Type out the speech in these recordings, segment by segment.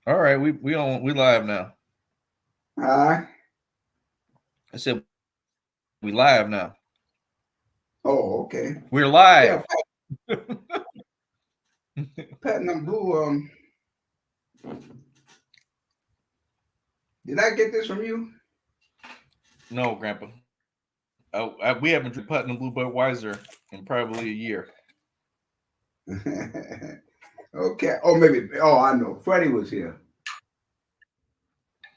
All right, we live now. Hi. I said we live now. Oh, okay. We're live. Yeah, platinum blue. Did I get this from you? No, Grandpa. We haven't drank Putnam Blue Budweiser in probably a year. Okay. Oh, maybe. Oh, I know. Freddie was here,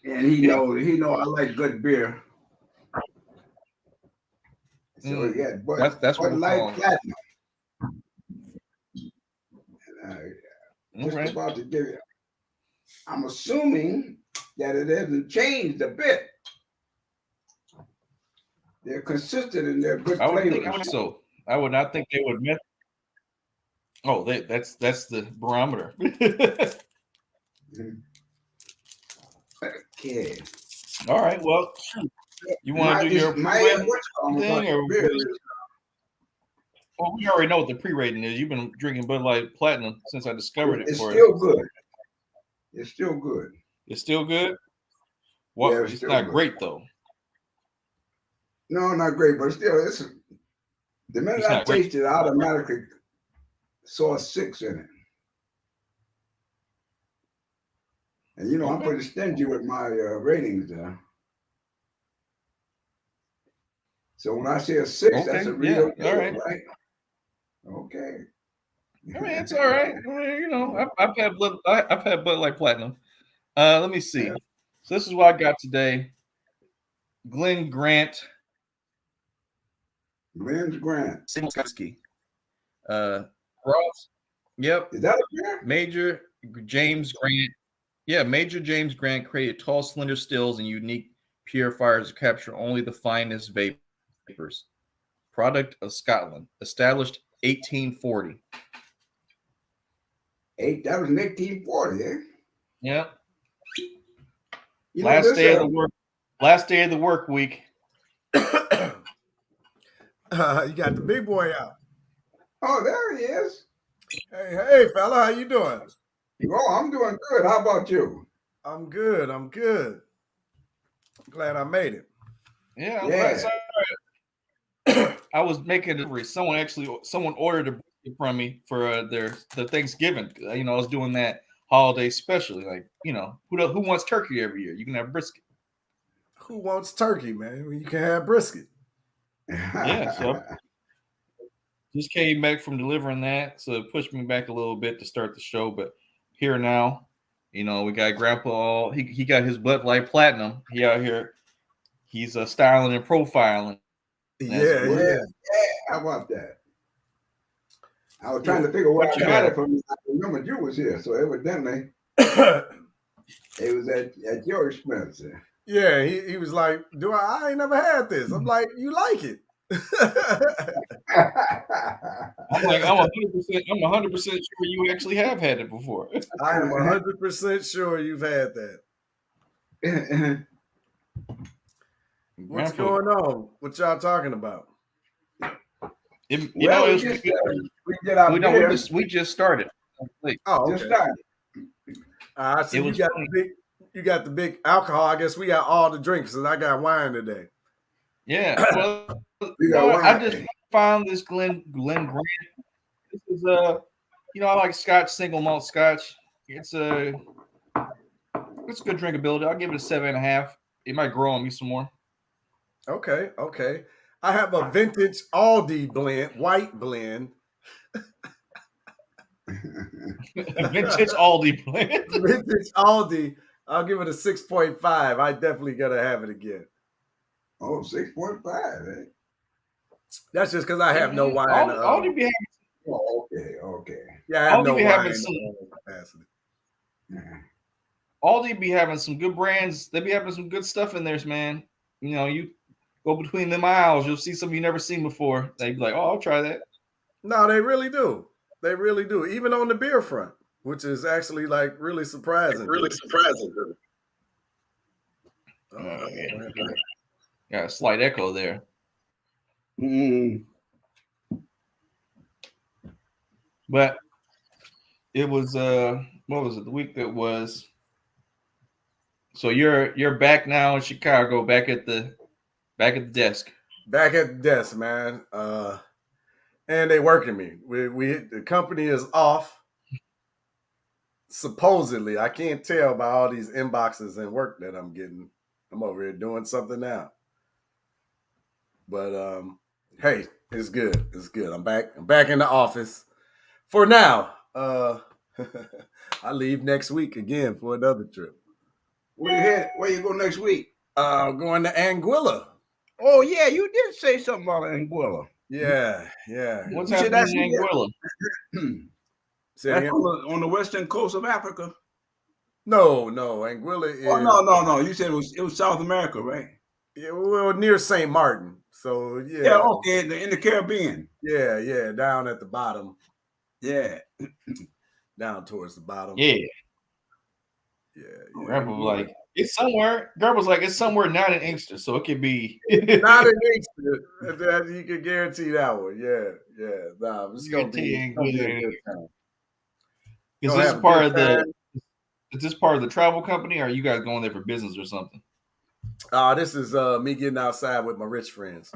and he Yeah. knows. He know I like good beer. So Mm, yeah, that's what Bud we're Light calling. Platinum. Uh, All just right. about to give you. I'm assuming that it hasn't changed a bit. They're consistent in their good I would think flavors. so. I would not think they would miss. Oh, that's the barometer. Mhm. Okay. All right. Well, you want to My do this your my pre-rating what's called about thing, the or beer is well, we already know what the pre-rating is. You've been drinking Bud Light Platinum since I discovered it it's for you. still good. It's still good. It's still good. Yeah, What? it's It's still not good. great though. No, not great, but still, it's the minute It's I not great. tasted it, I automatically saw a six in it. And I'm Okay. pretty stingy with my ratings there. So when I say a six, that's Okay. a Yeah. real All deal, right. right? Okay. I mean, it's all right. I mean, I've had Bud Light Platinum. Let me Yeah. see. So this is what I got today. Glen Grant Glenn's Grant. single whiskey. Ross. Yep. Is that a beer? Major James Grant. Yeah, Major James Grant created tall, slender stills and unique purifiers to capture only the finest vapors. Product of Scotland, established 1840. That was in 1840, eh? Yeah. You know, Last this, day of the work. Last day of the work week. You got the big boy out. oh, there he is. Hey, fella, how you doing? Oh, I'm doing good. How about you? I'm good. I'm good. Glad I made it. Yeah, I'm glad. Yeah. Sorry, I was making a delivery. Someone ordered a brisket from me for the Thanksgiving. I was doing that holiday specially. Like, who wants turkey every year? You can have brisket. Who wants turkey, man? Well, you can have brisket. Yeah, so I just came back from delivering that, so it pushed me back a little bit to start the show. But here now, we got Grandpa. He got his Bud Light Platinum. He out here. He's styling and profiling as it were. Yeah, yeah, yeah. how about that? I was trying Yeah. to figure where What I you got got? it from. I remembered you was here, so evidently it was at your expense. Yeah, he was like, I ain't never had this. I'm like, you like it. I'm like, I'm 100%. I'm 100% sure you actually have had it before. I am 100% sure you've had that. What's Grandpa, going on? What y'all talking about? well, it we was. just we did our No, we beer. just started. Like, Oh, Just okay. started. I it see was funny. you got the big alcohol. I guess we got all the drinks, and I got wine today. Yeah. Well, We got I just wine. found this Glen Grant. This is I like Scotch single malt Scotch. It's good drinkability. I'll give it a 7.5. It might grow on me some more. Okay. I have a vintage Aldi blend, white blend. Vintage Aldi blend. Vintage Aldi. I'll give it a 6.5. I definitely gotta have it again. Oh, 6.5, eh? That's just because I have no Yeah, wine. Oh, okay. Yeah, I have Aldi no be having wine some. capacity. Yeah. Aldi be having some good brands. They be having some good stuff in theirs, man. You go between them aisles, you'll see something you never seen before. They be like, "Oh, I'll try that." No, they really do. They really do. Even on the beer front, which is actually like really surprising to me. Oh yeah, Man. got a slight echo there, Mm. but it was what was it? The week that was. So you're back now in Chicago, back at the desk. Back at the desk, man. And they working me. We the company is off. Supposedly, I can't tell by all these inboxes and work that I'm getting. I'm over here doing something now. But hey, it's good. It's good. I'm back. I'm back in the office for now. I leave next week again for another trip. Where you head? Where you go next week? Going to Anguilla. Oh yeah, you did say something about Anguilla. Yeah. What's You said happening in Anguilla? Say it That's again? on the western coast of Africa. No. Anguilla is. Oh no. You said it was South America, right? Yeah, well, near St. Martin. So Yeah. Okay. In the Caribbean. Yeah, down at the bottom, Yeah. down towards the bottom. Yeah. Yeah. Grandpa was like, it's somewhere. Grandpa's like, it's somewhere not in Inkster, so it could be Not an Inkster. That you can guarantee that one. Yeah. Nah, it's gonna be a good time. Is this part of is this part of the travel company, or are you guys going there for business or something? This is me getting outside with my rich friends.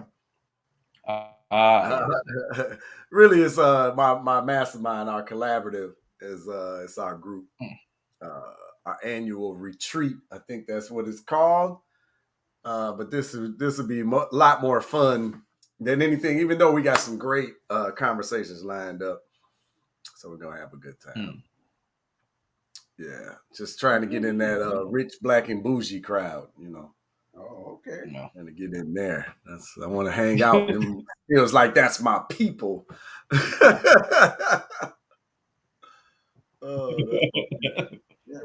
Really, it's my mastermind, our collaborative is it's our group, our annual retreat. I think that's what it's called. But this will be a lot more fun than anything. Even though we got some great conversations lined up, so we're gonna have a good time. Yeah, just trying to get in that rich, black, and bougie crowd. Oh, okay. And to get in there. I want to hang out. And feels like that's my people. Yeah,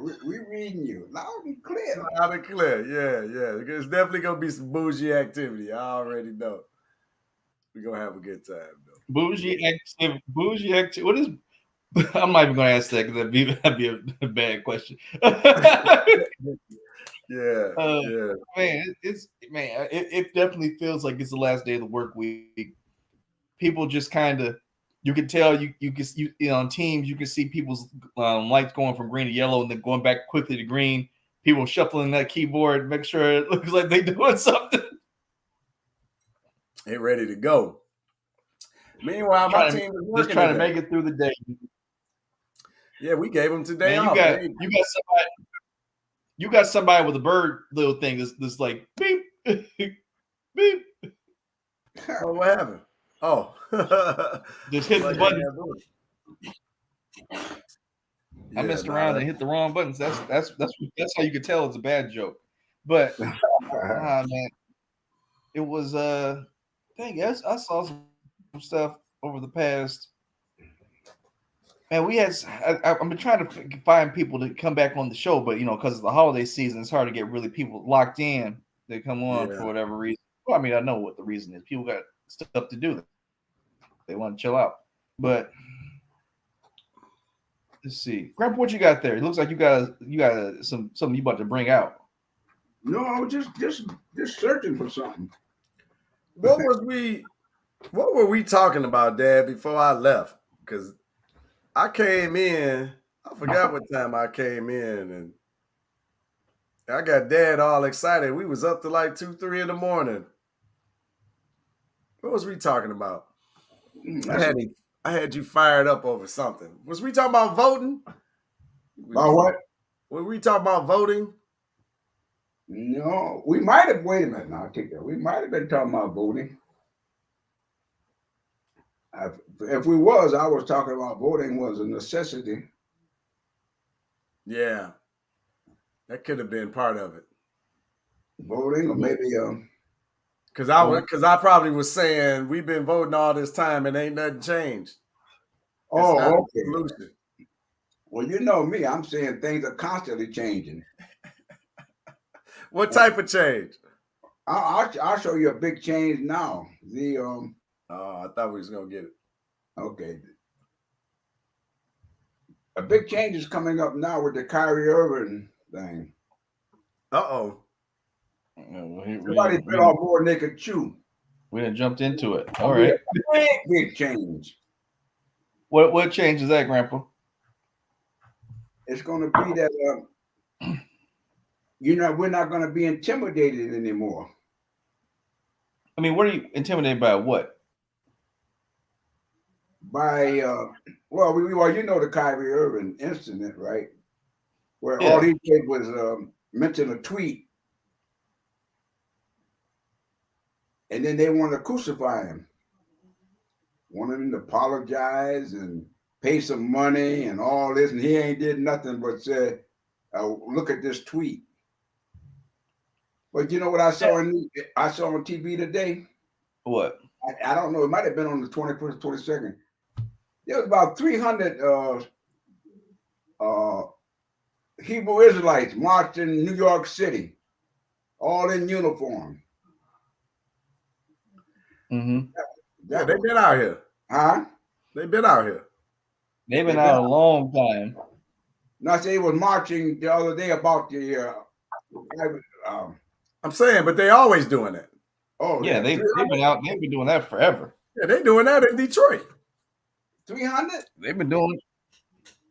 we reading you loud and clear. Loud and clear. Yeah. There's definitely gonna be some bougie activity. I already know. We're gonna have a good time though. Bougie activity. What is? I'm not even gonna ask that because that'd be a bad question. Yeah. Man, it definitely feels like it's the last day of the work week. People just kind of, you can tell on teams you can see people's lights going from green to yellow and then going back quickly to green. People shuffling that keyboard, make sure it looks like they're doing something. Ain't ready to go. Meanwhile, my team is working just trying today. to make it through the day. Yeah, we gave them today Man, off. You got somebody with a bird little thing that's like beep beep. Oh, what happened? Oh, just hit the button. I messed around and hit the wrong buttons. That's how you could tell it's a bad joke. But man, it was I guess I saw some stuff over the past. Man, I've been trying to find people to come back on the show, but because of the holiday season, it's hard to get really people locked in. They come on for whatever reason. Well, I mean, I know what the reason is. People got stuff to do. They want to chill out. But let's see, Grandpa, what you got there? It looks like you got something you about to bring out. No, I was just searching for something. What were we talking about, Dad, before I left? Because I came in, I forgot what time I came in, and I got Dad all excited. We was up to like 2, 3 in the morning. What was we talking about? I had you fired up over something. Was we talking about voting? About what? Were we talking about voting? No, we might have. Wait a minute. Now, I'll take that. We might have been talking about voting. If we was, I was talking about voting was a necessity. Yeah, that could have been part of it. Voting, or maybe because I probably was saying we've been voting all this time and ain't nothing changed. Oh, okay. Well, you know me. I'm saying things are constantly changing. What type of change? I'll show you a big change now. I thought we was gonna get it. Okay. A big change is coming up now with the Kyrie Irving thing. Uh-oh. Somebody bit off more than they could chew. We done jumped into it. All right. Big change. What change is that, Grandpa? It's going to be that we're not going to be intimidated anymore. I mean, what are you intimidated by? What? By well, the Kyrie Irving incident, right? Where all Yeah. he did was mention a tweet, and then they wanted to crucify him, wanted him to apologize and pay some money and all this, and he ain't did nothing but said, "Look at this tweet." But you know what I saw on TV today? What? I don't know. It might have been on the 21st, 22nd. There was about 300 uh, Hebrew Israelites marched in New York City, all in uniform. Mm-hmm. Yeah, they've been out here. Huh? They've been out here. They've been out a long time. No, I say he was marching the other day about the. I'm saying, but they always doing that. Oh Yeah, they've been out. They've been doing that forever. Yeah, they doing that in Detroit. 300? They've been doing.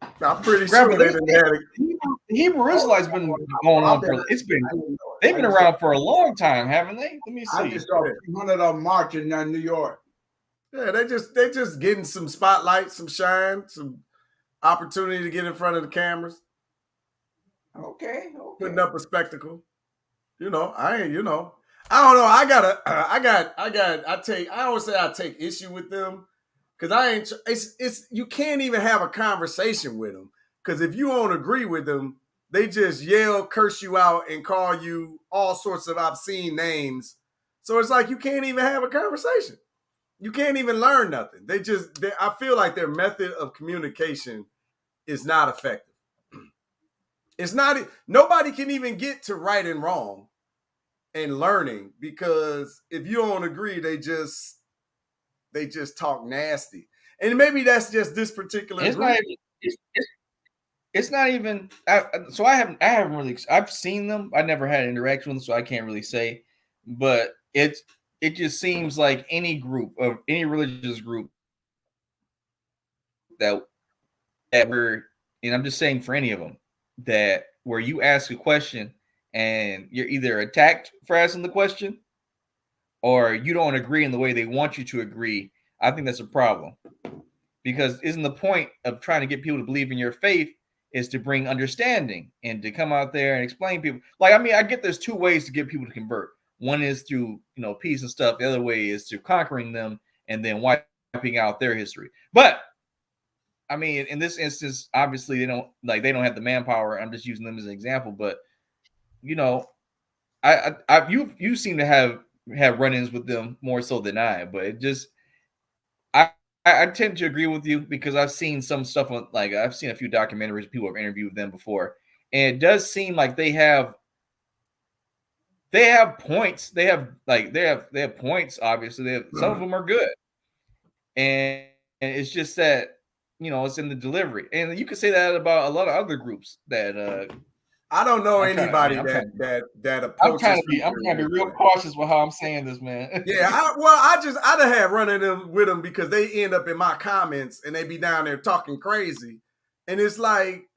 I'm pretty sure they didn't have it. Hebrew Israelites been going on for. It's been. They've been around for a long time, haven't they? Let me see. I just saw 300 of them marching in New York. Yeah, they just getting some spotlight, some shine, some opportunity to get in front of the cameras. Okay. Putting up a spectacle. I don't know. I always say I take issue with them because it's you can't even have a conversation with them because if you don't agree with them, they just yell, curse you out, and call you all sorts of obscene names. So it's like you can't even have a conversation. You can't even learn nothing. I feel like their method of communication is not effective. It's not, nobody can even get to right and wrong and learning because if you don't agree, they just talk nasty. And maybe that's just this particular It's group. not even. It's not even. So I haven't really. I've seen them. I never had an interaction with them, so I can't really say. But it just seems like any group of any religious group that were, and I'm just saying for any of them that where you ask a question and you're either attacked for asking the question or you don't agree in the way they want you to agree. I think that's a problem because isn't the point of trying to get people to believe in your faith is to bring understanding and to come out there and explain people. Like, I mean, I get there's two ways to get people to convert. One is through, peace and stuff. The other way is through conquering them and then wiping out their history. But I mean, in this instance, obviously they don't have the manpower. I'm just using them as an example, but you seem to have run-ins with them more so than I, but it just I tend to agree with you because I've seen some stuff on, like, I've seen a few documentaries, people have interviewed them before, and it does seem like they have points. They have points. Obviously, some of them are good, and it's just that it's in the delivery, and you could say that about a lot of other groups that. I don't know anybody that approaches. I'm trying to be real cautious with how I'm saying this, man. Yeah, I'd have running them with them because they end up in my comments and they be down there talking crazy, and it's like,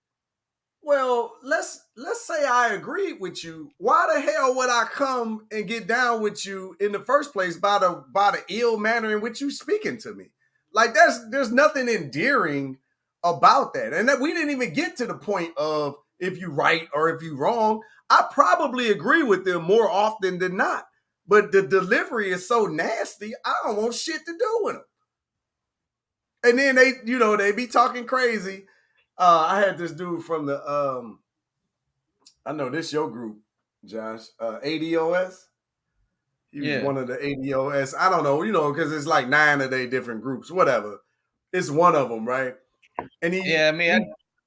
well, let's say I agreed with you. Why the hell would I come and get down with you in the first place by the ill manner in which you speaking to me? Like there's nothing endearing about that, and that we didn't even get to the point of if you right or if you wrong. I probably agree with them more often than not, but the delivery is so nasty. I don't want shit to do with them. And then they be talking crazy. I had this dude from the I know this your group, Josh. ADOS. He was one of the ADOS. I don't know, because it's like 9 of their different groups, whatever. It's one of them, right? And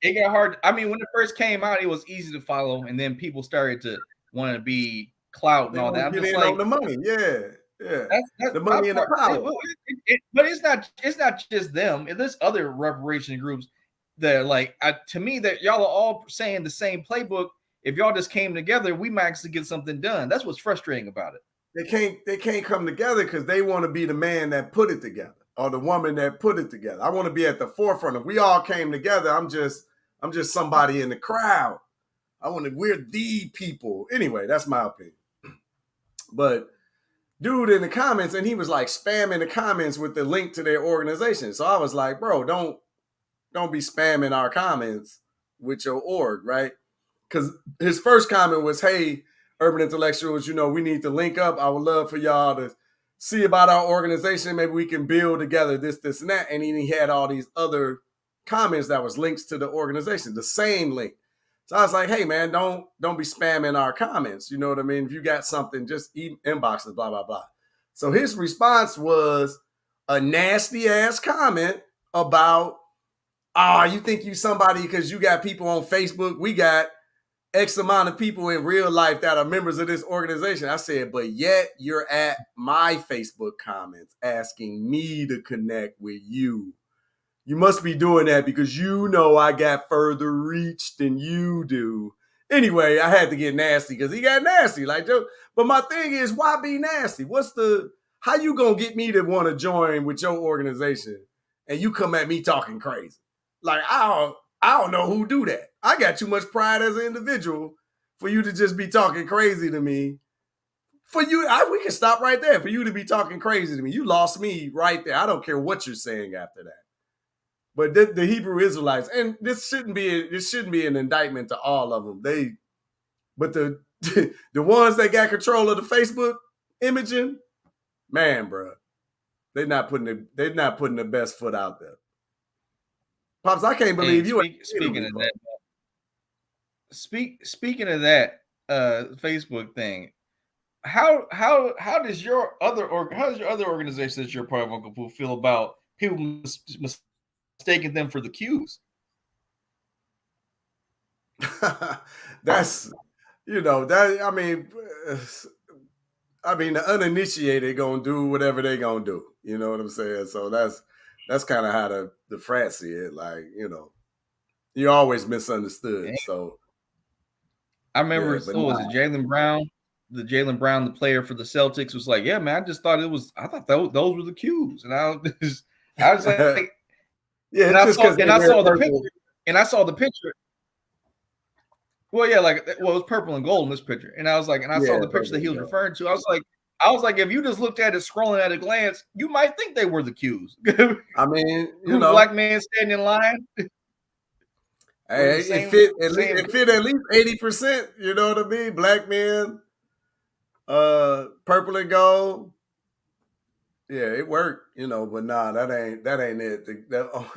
it got hard. I mean, when it first came out, it was easy to follow, and then people started to want to be clout and all that. I'm just like, on the money, yeah. That's the money and the power. But it's not just them. There's other reparation groups that, like, to me, that y'all are all saying the same playbook. If y'all just came together, we might actually get something done. That's what's frustrating about it. They can't come together because they want to be the man that put it together or the woman that put it together. I want to be at the forefront. If we all came together, I'm just somebody in the crowd. we're the people. Anyway, that's my opinion. But dude in the comments, and he was like spamming the comments with the link to their organization. So I was like, bro, don't be spamming our comments with your org, right? Because his first comment was, hey, urban intellectuals, we need to link up. I would love for y'all to see about our organization. Maybe we can build together this, and that. And then he had all these other comments that was links to the organization, the same link. So I was like, hey, man, don't be spamming our comments. You know what I mean? If you got something, just inbox us, blah, blah, blah. So his response was a nasty ass comment about, you think you somebody because you got people on Facebook. We got X amount of people in real life that are members of this organization. I said, but yet you're at my Facebook comments asking me to connect with you. You must be doing that because I got further reach than you do. Anyway, I had to get nasty because he got nasty. But my thing is, why be nasty? How you gonna get me to want to join with your organization and you come at me talking crazy? Like, I don't know who do that. I got too much pride as an individual for you to just be talking crazy to me. We can stop right there. For you to be talking crazy to me, you lost me right there. I don't care what you're saying after that. But the Hebrew Israelites, and this shouldn't be an indictment to all of them. But the the ones that got control of the Facebook imaging, man, bro, they're not putting the best foot out there. Pops, I can't believe you. Speaking of that, speaking of that Facebook thing, how does your other organization that you're part of, Uncle Pooh, feel about people mistaking them for the Qs? That's the uninitiated gonna do whatever they gonna do. You know what I'm saying? So that's kind of how the frats see it. Like, you're always misunderstood. Dang. So I remember, was it Jaylen Brown? Jaylen Brown, the player for the Celtics, was like, "Yeah, man, I thought those were the Qs," and I was like, "Yeah." And I saw the picture. Well, yeah, it was purple and gold in this picture, and I was like, I saw the picture that he was referring to. I was like, if you just looked at it, scrolling at a glance, you might think they were the Qs. I mean, black man standing in line. Hey, it fit at least 80%. You know what I mean? Black men, purple and gold. Yeah, it worked, but nah, that ain't it.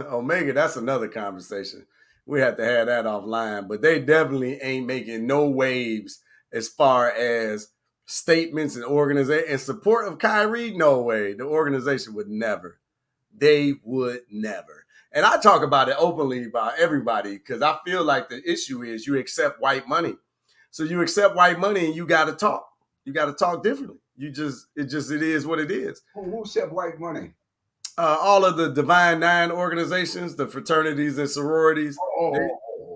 Omega, that's another conversation. We have to have that offline, but they definitely ain't making no waves as far as statements and organization and support of Kyrie. No way. The organization would never. They would never. And I talk about it openly about everybody because I feel like the issue is you accept white money. So you accept white money and you got to talk. You got to talk differently. It is what it is. Who accept white money? All of the Divine Nine organizations, the fraternities and sororities,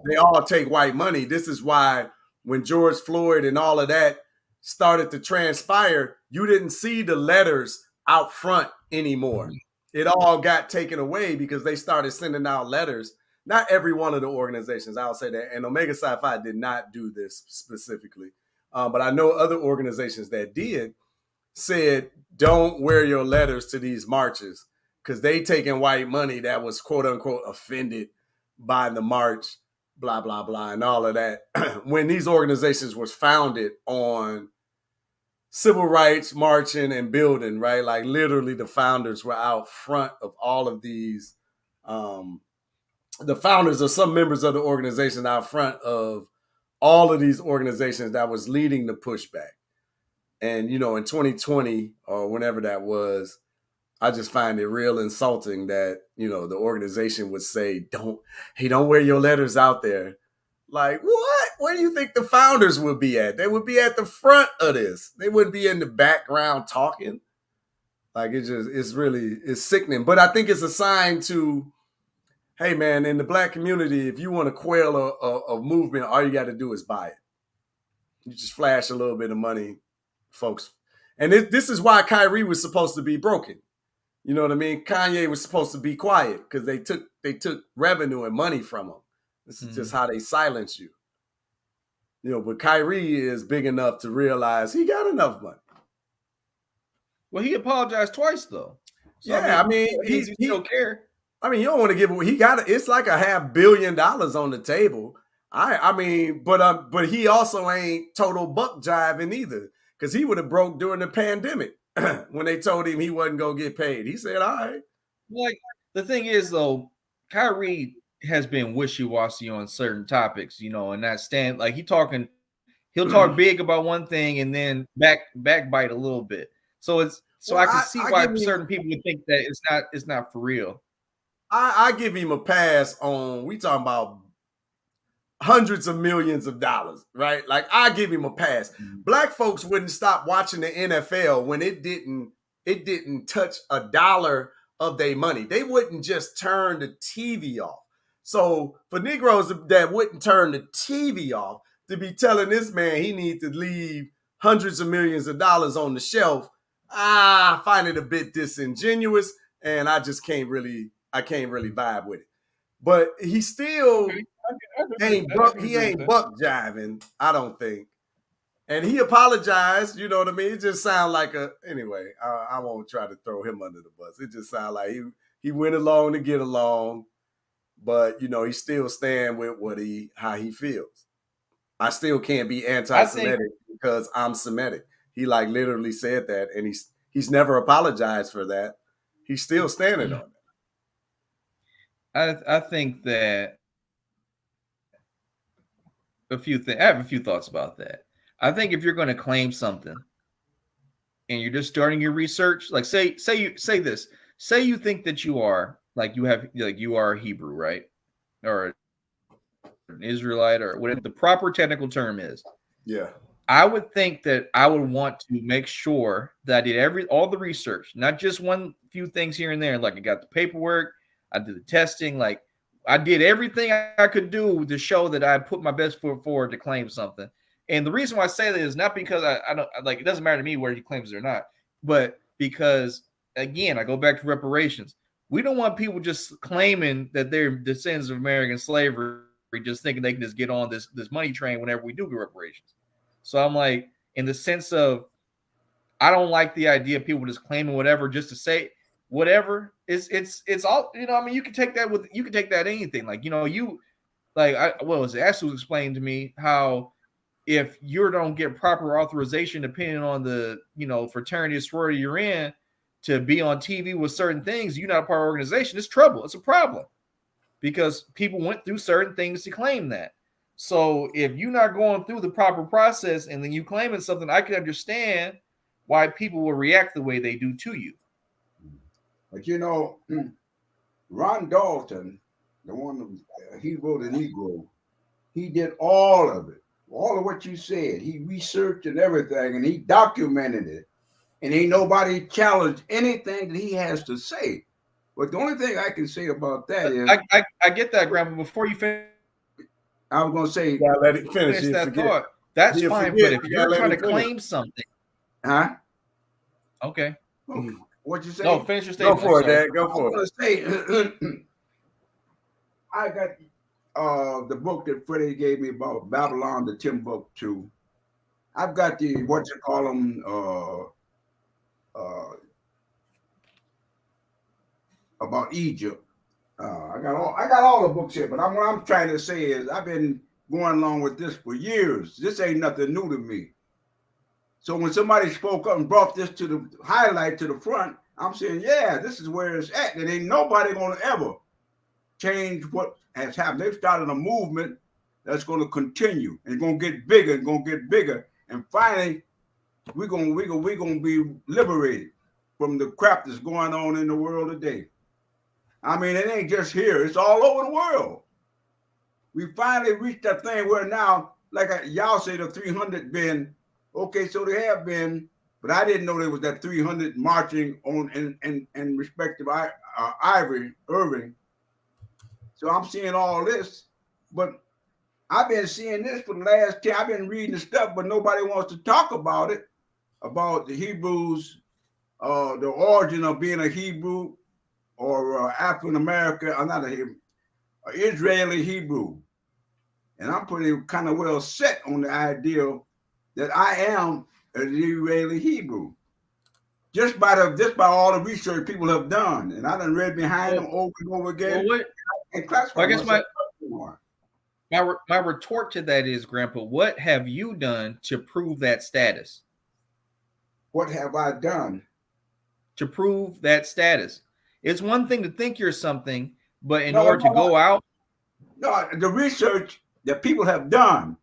they all take white money. This is why when George Floyd and all of that started to transpire, you didn't see the letters out front anymore. It all got taken away because they started sending out letters. Not every one of the organizations, I'll say that. And Omega Psi Phi did not do this specifically. But I know other organizations that did said, don't wear your letters to these marches because they taking white money that was quote unquote offended by the march, blah, blah, blah, and all of that. When these organizations was founded on civil rights, marching and building, right? Like literally the founders were out front of all of these. The founders or some members of the organization out front of all of these organizations that was leading the pushback. And, in 2020 or whenever that was, I just find it real insulting that, the organization would say, don't wear your letters out there. Like, what? Where do you think the founders would be at? They would be at the front of this. They wouldn't be in the background talking. Like, it's sickening. But I think it's a sign to, hey, man, in the black community, if you want to quail a movement, all you got to do is buy it. You just flash a little bit of money, folks. And this is why Kyrie was supposed to be broken. You know what I mean? Kanye was supposed to be quiet because they took revenue and money from him. This is just how they silence you. But Kyrie is big enough to realize he got enough money. Well, he apologized twice though. So Yeah, I mean, that means he still care. I mean, you don't want to give away. He got it's like $500 million on the table. I mean, but he also ain't total buck jiving either, because he would have broke during the pandemic when they told him he wasn't gonna get paid. He said, "All right." Like the thing is though, Kyrie has been wishy-washy on certain topics, and that stand like he'll talk big about one thing and then backbite a little bit. So I can see why certain people would think that it's not for real. I give him a pass on. We talking about hundreds of millions of dollars, right? Like, I give him a pass. Black folks wouldn't stop watching the NFL when it didn't touch a dollar of their money. They wouldn't just turn the TV off. So for Negroes that wouldn't turn the TV off, to be telling this man he needs to leave hundreds of millions of dollars on the shelf, I find it a bit disingenuous, and I can't really vibe with it. But he still ain't buck jiving, I don't think. And he apologized, you know what I mean? It just sounds like anyway, I won't try to throw him under the bus. It just sounds like he went along to get along, but he still stand with how he feels. I still can't be anti-Semitic because I'm Semitic. He like literally said that, and he's never apologized for that. He's still standing on it. I think that I have a few thoughts about that. I think if you're going to claim something and you're just starting your research, like say you think that you are you are Hebrew, right? Or an Israelite, or whatever the proper technical term is. Yeah. I would think that I would want to make sure that I did all the research, not just few things here and there. Like I got the paperwork, I did the testing, like I did everything I could do to show that I put my best foot forward to claim something. And the reason why I say that is not because I don't like it doesn't matter to me whether he claims it or not, but because again, I go back to reparations. We don't want people just claiming that they're descendants of American slavery, just thinking they can just get on this money train whenever we do get reparations. So I'm like, in the sense of, I don't like the idea of people just claiming whatever just to say whatever. It's all, I mean, you can take that anything. Like, what was it? Ashley was explaining to me how if you don't get proper authorization, depending on the, fraternity or sorority you're in, to be on TV with certain things, you're not a part of the organization. It's trouble. It's a problem because people went through certain things to claim that. So if you're not going through the proper process and then you claiming something, I can understand why people will react the way they do to you. But Ron Dalton, the one he wrote a Negro, he did all of it, all of what you said. He researched and everything, and he documented it. And ain't nobody challenged anything that he has to say. But the only thing I can say about that is, I get that, Grandma. Before you finish, I was going to say, let it finish that thought. That's fine, but if you're trying to claim something, huh? Okay. What you say? No, finish your statement. Go for it, Dad. Go for it. Say, I got the book that Freddie gave me about Babylon to Timbuktu. I've got the about Egypt. I got all the books here, but what I'm trying to say is I've been going along with this for years. This ain't nothing new to me. So when somebody spoke up and brought this to the highlight to the front, I'm saying, yeah, this is where it's at. And ain't nobody gonna ever change what has happened. They've started a movement that's gonna continue and gonna get bigger and gonna get bigger. And finally, we're gonna be liberated from the crap that's going on in the world today. I mean, it ain't just here; it's all over the world. We finally reached that thing where now, like y'all say, the 300 been okay. So they have been, but I didn't know there was that 300 marching on in respect of Irving. So I'm seeing all this, but I've been seeing this for the last 10. I've been reading the stuff, but nobody wants to talk about it, about the Hebrews, the origin of being a Hebrew or African American. I'm not a Hebrew, Israeli Hebrew. and I'm pretty kind of well set on the idea that I am an Israeli Hebrew. Just by all the research people have done, and I done read behind them over and over again, and classify I guess myself. my retort to that is, Grandpa, what have you done to prove that status? What have I done to prove that status? It's one thing to think you're something, but in order to go out. No, the research that people have done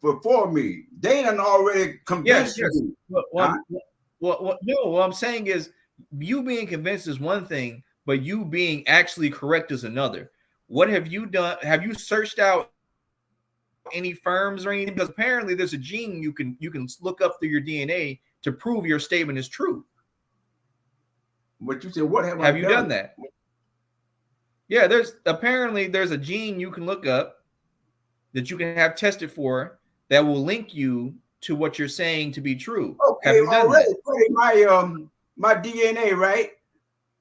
before me, they done already convinced me. What I'm saying is, you being convinced is one thing, but you being actually correct is another. What have you done? Have you searched out any firms or anything? Because apparently there's a gene you can look up through your DNA to prove your statement is true. But you said, what have you done that? Yeah, there's a gene you can look up that you can have tested for that will link you to what you're saying to be true. Okay, have you done that? My DNA, right?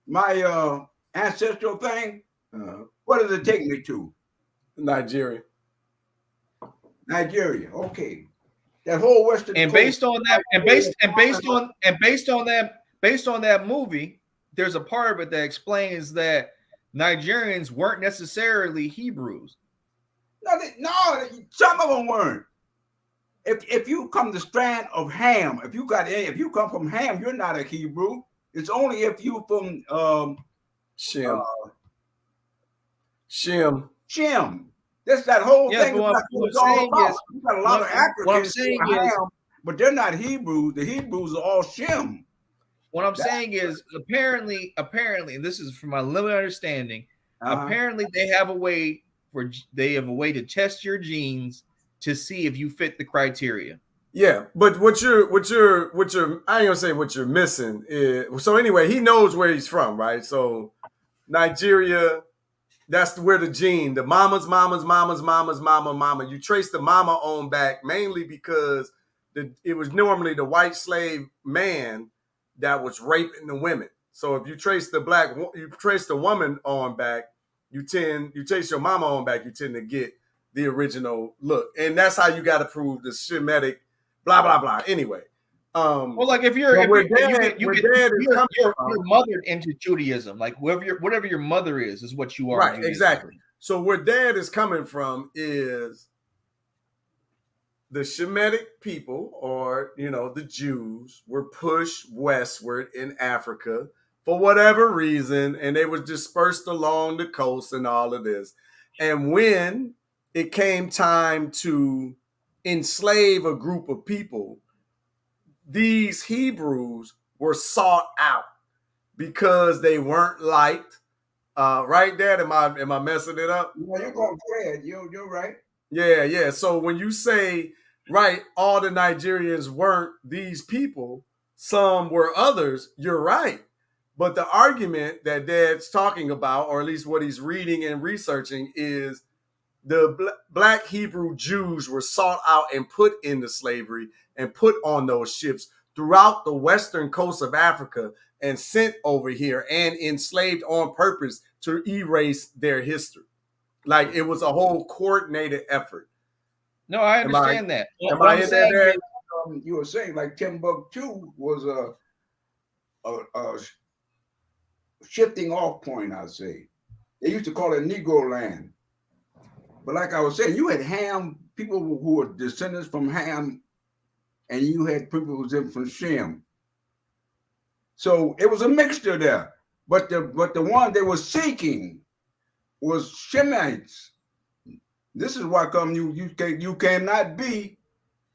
My ancestral thing. What does it take me to? Nigeria. Okay. That whole Western and based on that, based on that movie, there's a part of it that explains that Nigerians weren't necessarily Hebrews. No, some of them weren't. If you come the strand of Ham, if you come from Ham, you're not a Hebrew. It's only if you from Shem. That's that whole thing. What got a lot of Africans from Ham, but they're not Hebrews. The Hebrews are all Shem. What I'm saying is, apparently, and this is from my limited understanding, apparently they have a way to test your genes to see if you fit the criteria. Yeah, but what you're I ain't gonna say what you're missing is, so anyway, he knows where he's from, right? So Nigeria, that's where the gene, the mama. You trace the mama on back mainly because it was normally the white slave man that was raping the women. So if you trace the woman on back, you trace your mama on back, you tend to get the original look. And that's how you got to prove the Shemitic, blah, blah, blah. Anyway. Well, like if you're mothered into Judaism, like whatever your mother is what you are. Right, exactly. So where dad is coming from is the Shemitic people, or the Jews, were pushed westward in Africa for whatever reason, and they were dispersed along the coast and all of this. And when it came time to enslave a group of people, these Hebrews were sought out because they weren't liked. Right, Dad? Am I messing it up? No, you're going ahead. You're right. Yeah. So when you say, right, all the Nigerians weren't these people, some were others, you're right. But the argument that Dad's talking about, or at least what he's reading and researching, is the black Hebrew Jews were sought out and put into slavery and put on those ships throughout the western coast of Africa and sent over here and enslaved on purpose to erase their history. Like it was a whole coordinated effort. No, I understand that. You were saying like Timbuktu was a shifting off point, I'd say. They used to call it Negro land. But like I was saying, you had Ham, people who were descendants from Ham, and you had people who were from Shem. So it was a mixture there. But the one they were seeking was Shemites. This is why you cannot be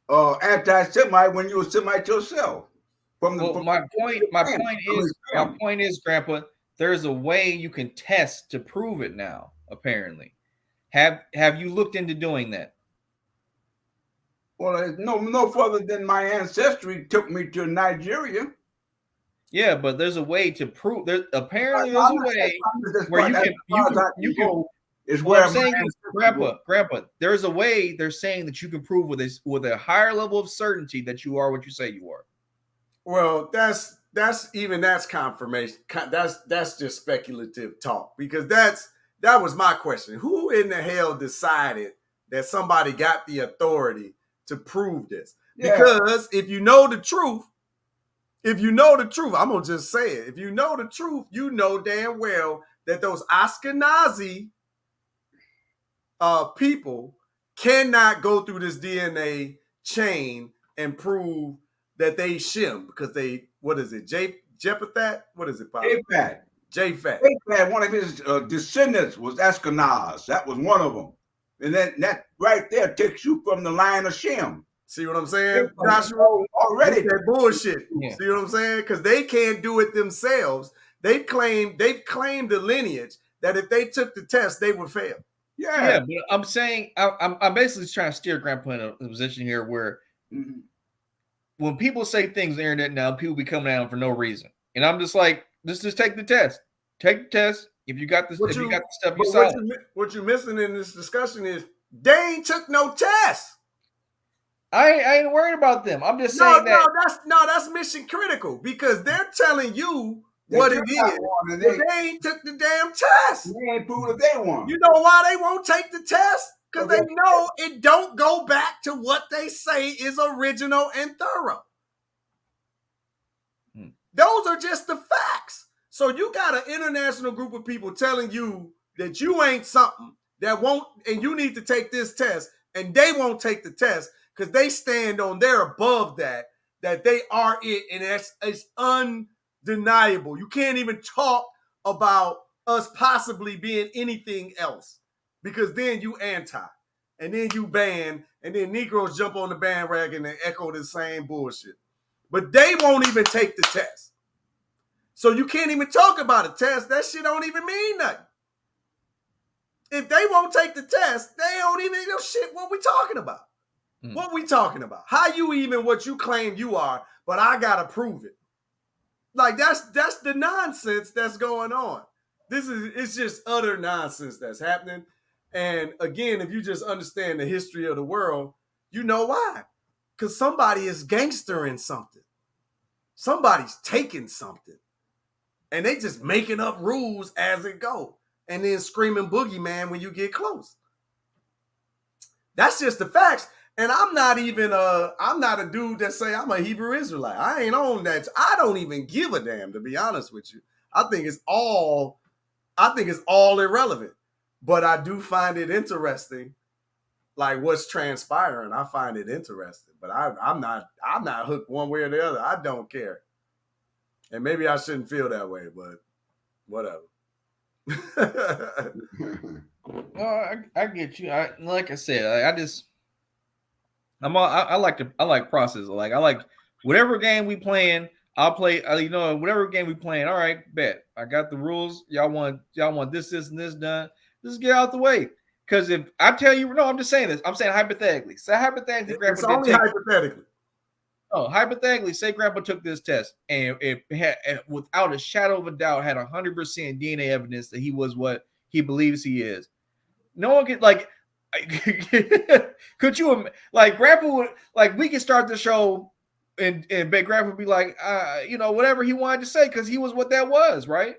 anti-Semite when you're a Semite yourself. My point is, Grandpa, there's a way you can test to prove it now, apparently. Have you looked into doing that? Well, no further than my ancestry took me to Nigeria. Yeah, but there's a way to prove. Apparently, there's a way where you can. Is where I'm saying, Grandpa, there's a way they're saying that you can prove with a higher level of certainty that you are what you say you are. Well, that's confirmation. That's just speculative talk, because that was my question. Who in the hell decided that somebody got the authority to prove this. Yeah. Because if you know the truth, I'm gonna just say it. If you know the truth, you know damn well that those Ashkenazi people cannot go through this DNA chain and prove that they Shem because they, what is it, Jephathat? What is it, Pop? Japhet. Japhet. One of his descendants was Ashkenaz. That was one of them. And that right there takes you from the line of Shem. See what I'm saying, Joshua? Already that bullshit. Yeah. See what I'm saying? Because they can't do it themselves. They've claimed the lineage that if they took the test, they would fail. Yeah, but I'm saying I'm basically trying to steer Grandpa in a position here where when people say things on the internet now, people be coming at them for no reason, and I'm just like, just take the test. Take the test. If you got this, if you got the stuff, you saw what you're missing in this discussion is they ain't took no test. I ain't worried about them. I'm just saying that's mission critical because they're telling you what it is, but they ain't took the damn test. They ain't proved that they won. You know why they won't take the test? Because they know it don't go back to what they say is original and thorough. Those are just the facts. So you got an international group of people telling you that you ain't something that won't, and you need to take this test, and they won't take the test because they stand on, they're above that they are it, and it's undeniable. You can't even talk about us possibly being anything else because then you anti, and then you ban, and then Negroes jump on the bandwagon and echo the same bullshit. But they won't even take the test. So you can't even talk about a test. That shit don't even mean nothing. If they won't take the test, they don't even know shit what we talking about. What we talking about? How you even what you claim you are, but I gotta prove it. Like that's the nonsense that's going on. It's just utter nonsense that's happening. And again, if you just understand the history of the world, you know why. Because somebody is gangstering something. Somebody's taking something. And they just making up rules as it go. And then screaming boogeyman when you get close. That's just the facts. And I'm not a dude that say I'm a Hebrew Israelite. I ain't on that. I don't even give a damn, to be honest with you. I think it's all irrelevant. But I do find it interesting, like what's transpiring. I find it interesting. But I'm not hooked one way or the other. I don't care. And maybe I shouldn't feel that way, but whatever. I get you. Like I said, I like process. Like I like whatever game we playing, I'll play. Whatever game we playing. All right, bet. I got the rules. Y'all want this, and this done. Just get out the way. Because if I tell you, no, I'm just saying this. I'm saying hypothetically. Say hypothetically, it's only hypothetically. Oh, hypothetically, say Grandpa took this test and it had, without a shadow of a doubt, had 100% DNA evidence that he was what he believes he is. No one could could you like Grandpa would like we could start the show and Grandpa would be like, whatever he wanted to say because he was what that was, right?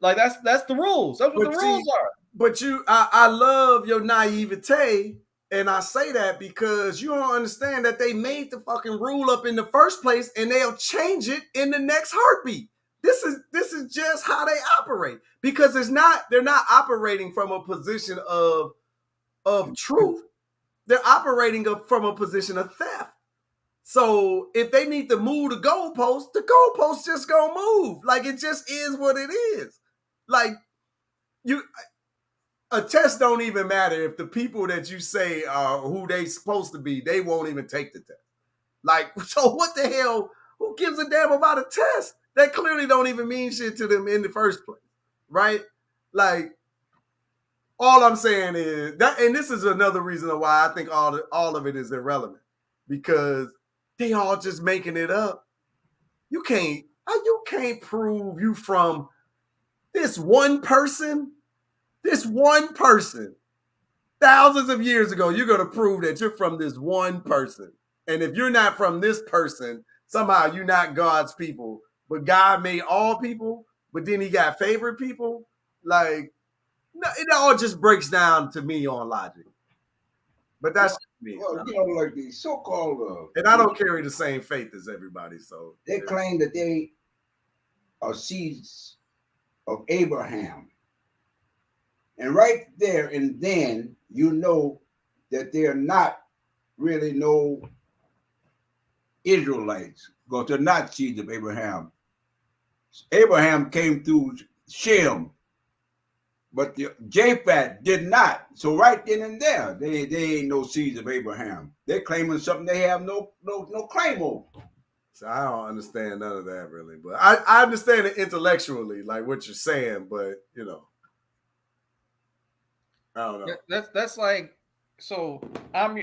Like that's the rules. That's what the rules are. But I love your naivete. And I say that because you don't understand that they made the fucking rule up in the first place and they'll change it in the next heartbeat. This is just how they operate because they're not operating from a position of truth. They're operating from a position of theft. So if they need to move the goalpost just gonna move. Like it just is what it is. Like a test don't even matter if the people that you say are who they supposed to be, they won't even take the test. Like, so what the hell? Who gives a damn about a test? That clearly don't even mean shit to them in the first place, right? Like, all I'm saying is that, and this is another reason why I think all of it is irrelevant because they all just making it up. You can't prove you from this one person. This one person, thousands of years ago, you're going to prove that you're from this one person. And if you're not from this person, somehow you're not God's people. But God made all people, but then he got favorite people. Like, it all just breaks down to me on logic. But that's me. Well, like the so-called, And I don't carry the same faith as everybody, so they claim that they are seeds of Abraham. And right there and then, that they are not really no Israelites, because they're not seeds of Abraham. Abraham came through Shem, but the Japheth did not. So right then and there, they ain't no seeds of Abraham. They're claiming something they have no claim over. So I don't understand none of that really, but I understand it intellectually, like what you're saying, but I don't know. That's like, so I'm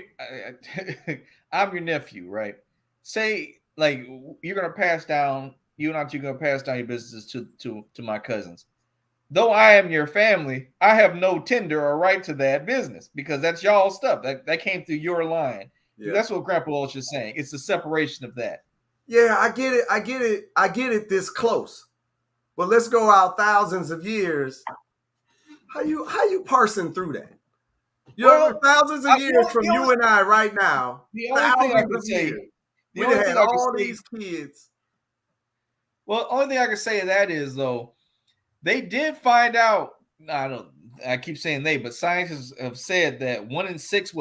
I'm your nephew, right? Say like you're gonna pass down, you're gonna pass down your business to my cousins. Though I am your family, I have no tender or right to that business because that's y'all stuff. That came through your line. Yeah. That's what Grandpa Walsh is saying. It's the separation of that. Yeah, I get it this close. But let's go out thousands of years. How you parsing through that? Thousands of years from you and I right now. The only thing I can say, we had all these kids. Well, only thing I can say of that is though, they did find out. I keep saying they, but scientists have said that 1 in 6,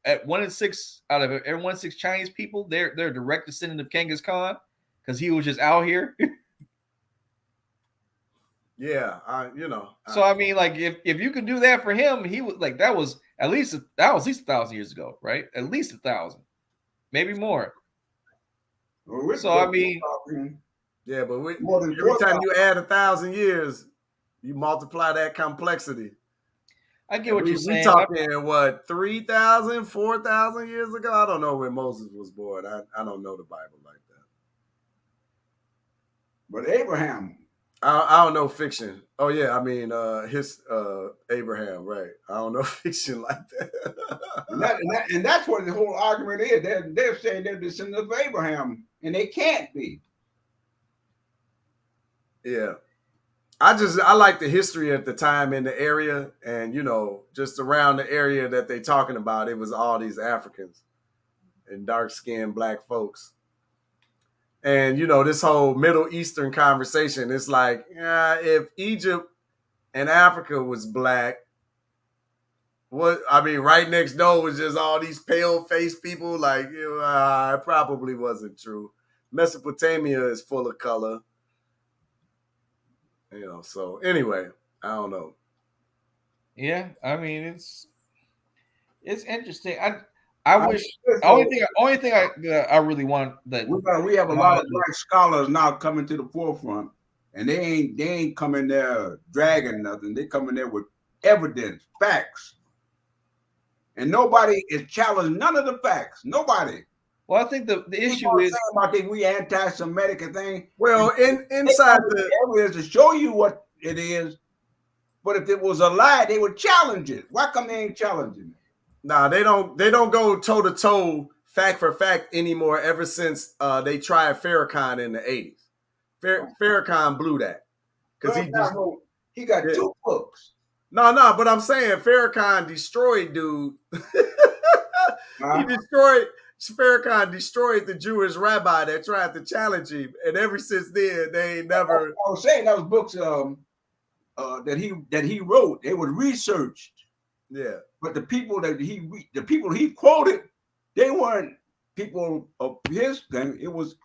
at 1 in 6 out of every 1 in 6 Chinese people, they're a direct descendant of Genghis Khan because he was just out here. Yeah, So I mean, like if you can do that for him, he was like that was at least 1,000 years ago, right? At least 1,000, maybe more. Well, so I mean, yeah, but every time you add 1,000 years, you multiply that complexity. I get what you're saying. We talking what 3,000, 4,000 years ago? I don't know when Moses was born. I don't know the Bible like that. But Abraham. I don't know fiction. Oh yeah, I mean his Abraham, right? I don't know fiction like that. and that's what the whole argument is. They're saying they're descendants of Abraham, and they can't be. Yeah. I like the history at the time in the area, and just around the area that they talking about, it was all these Africans and dark-skinned black folks. And this whole Middle Eastern conversation, it's like, if Egypt and Africa was black, right next door was just all these pale-faced people. Like, it probably wasn't true. Mesopotamia is full of color. So anyway, I don't know. Yeah, I mean it's interesting. I wish only thing I really want that we have a lot of black scholars now coming to the forefront, and they ain't coming there dragging nothing. They coming there with evidence, facts, and nobody is challenging none of the facts. Nobody. Well, I think the issue is about we anti-Semitic and thing. Well, inside the evidence to show you what it is, but if it was a lie, they would challenge it. Why come they ain't challenging it? Nah, they don't go toe to toe, fact for fact anymore. Ever since they tried Farrakhan in the 80s, Farrakhan blew that because he got 2 books. No, but I'm saying Farrakhan destroyed, dude. Farrakhan destroyed the Jewish rabbi that tried to challenge him, and ever since then they ain't never. I was saying those books that he wrote, they were researched. Yeah, but the people he quoted, they weren't people of his thing. It was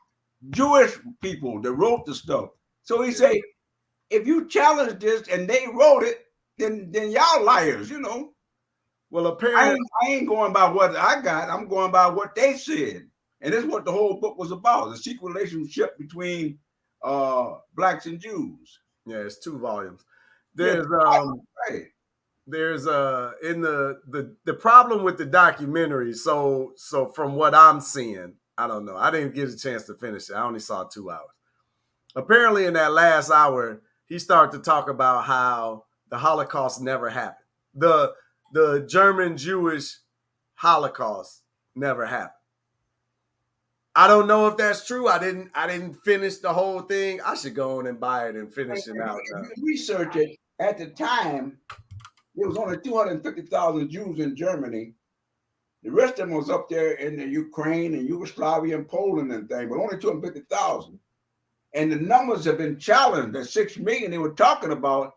Jewish people that wrote the stuff. So he say, if you challenge this and they wrote it, then y'all liars, Well, apparently I ain't going by what I got. I'm going by what they said, and this is what the whole book was about: the secret relationship between blacks and Jews. Yeah, it's 2 volumes. There's right. There's in the problem with the documentary. So from what I'm seeing, I don't know. I didn't get a chance to finish it. I only saw 2 hours. Apparently, in that last hour, he started to talk about how the Holocaust never happened. The German Jewish Holocaust never happened. I don't know if that's true. I didn't finish the whole thing. I should go on and buy it and finish it out. Research it. At the time, there was only 250,000 Jews in Germany, The rest of them was up there in the Ukraine and Yugoslavia and Poland and things, but only 250,000. And the numbers have been challenged. That 6 million they were talking about,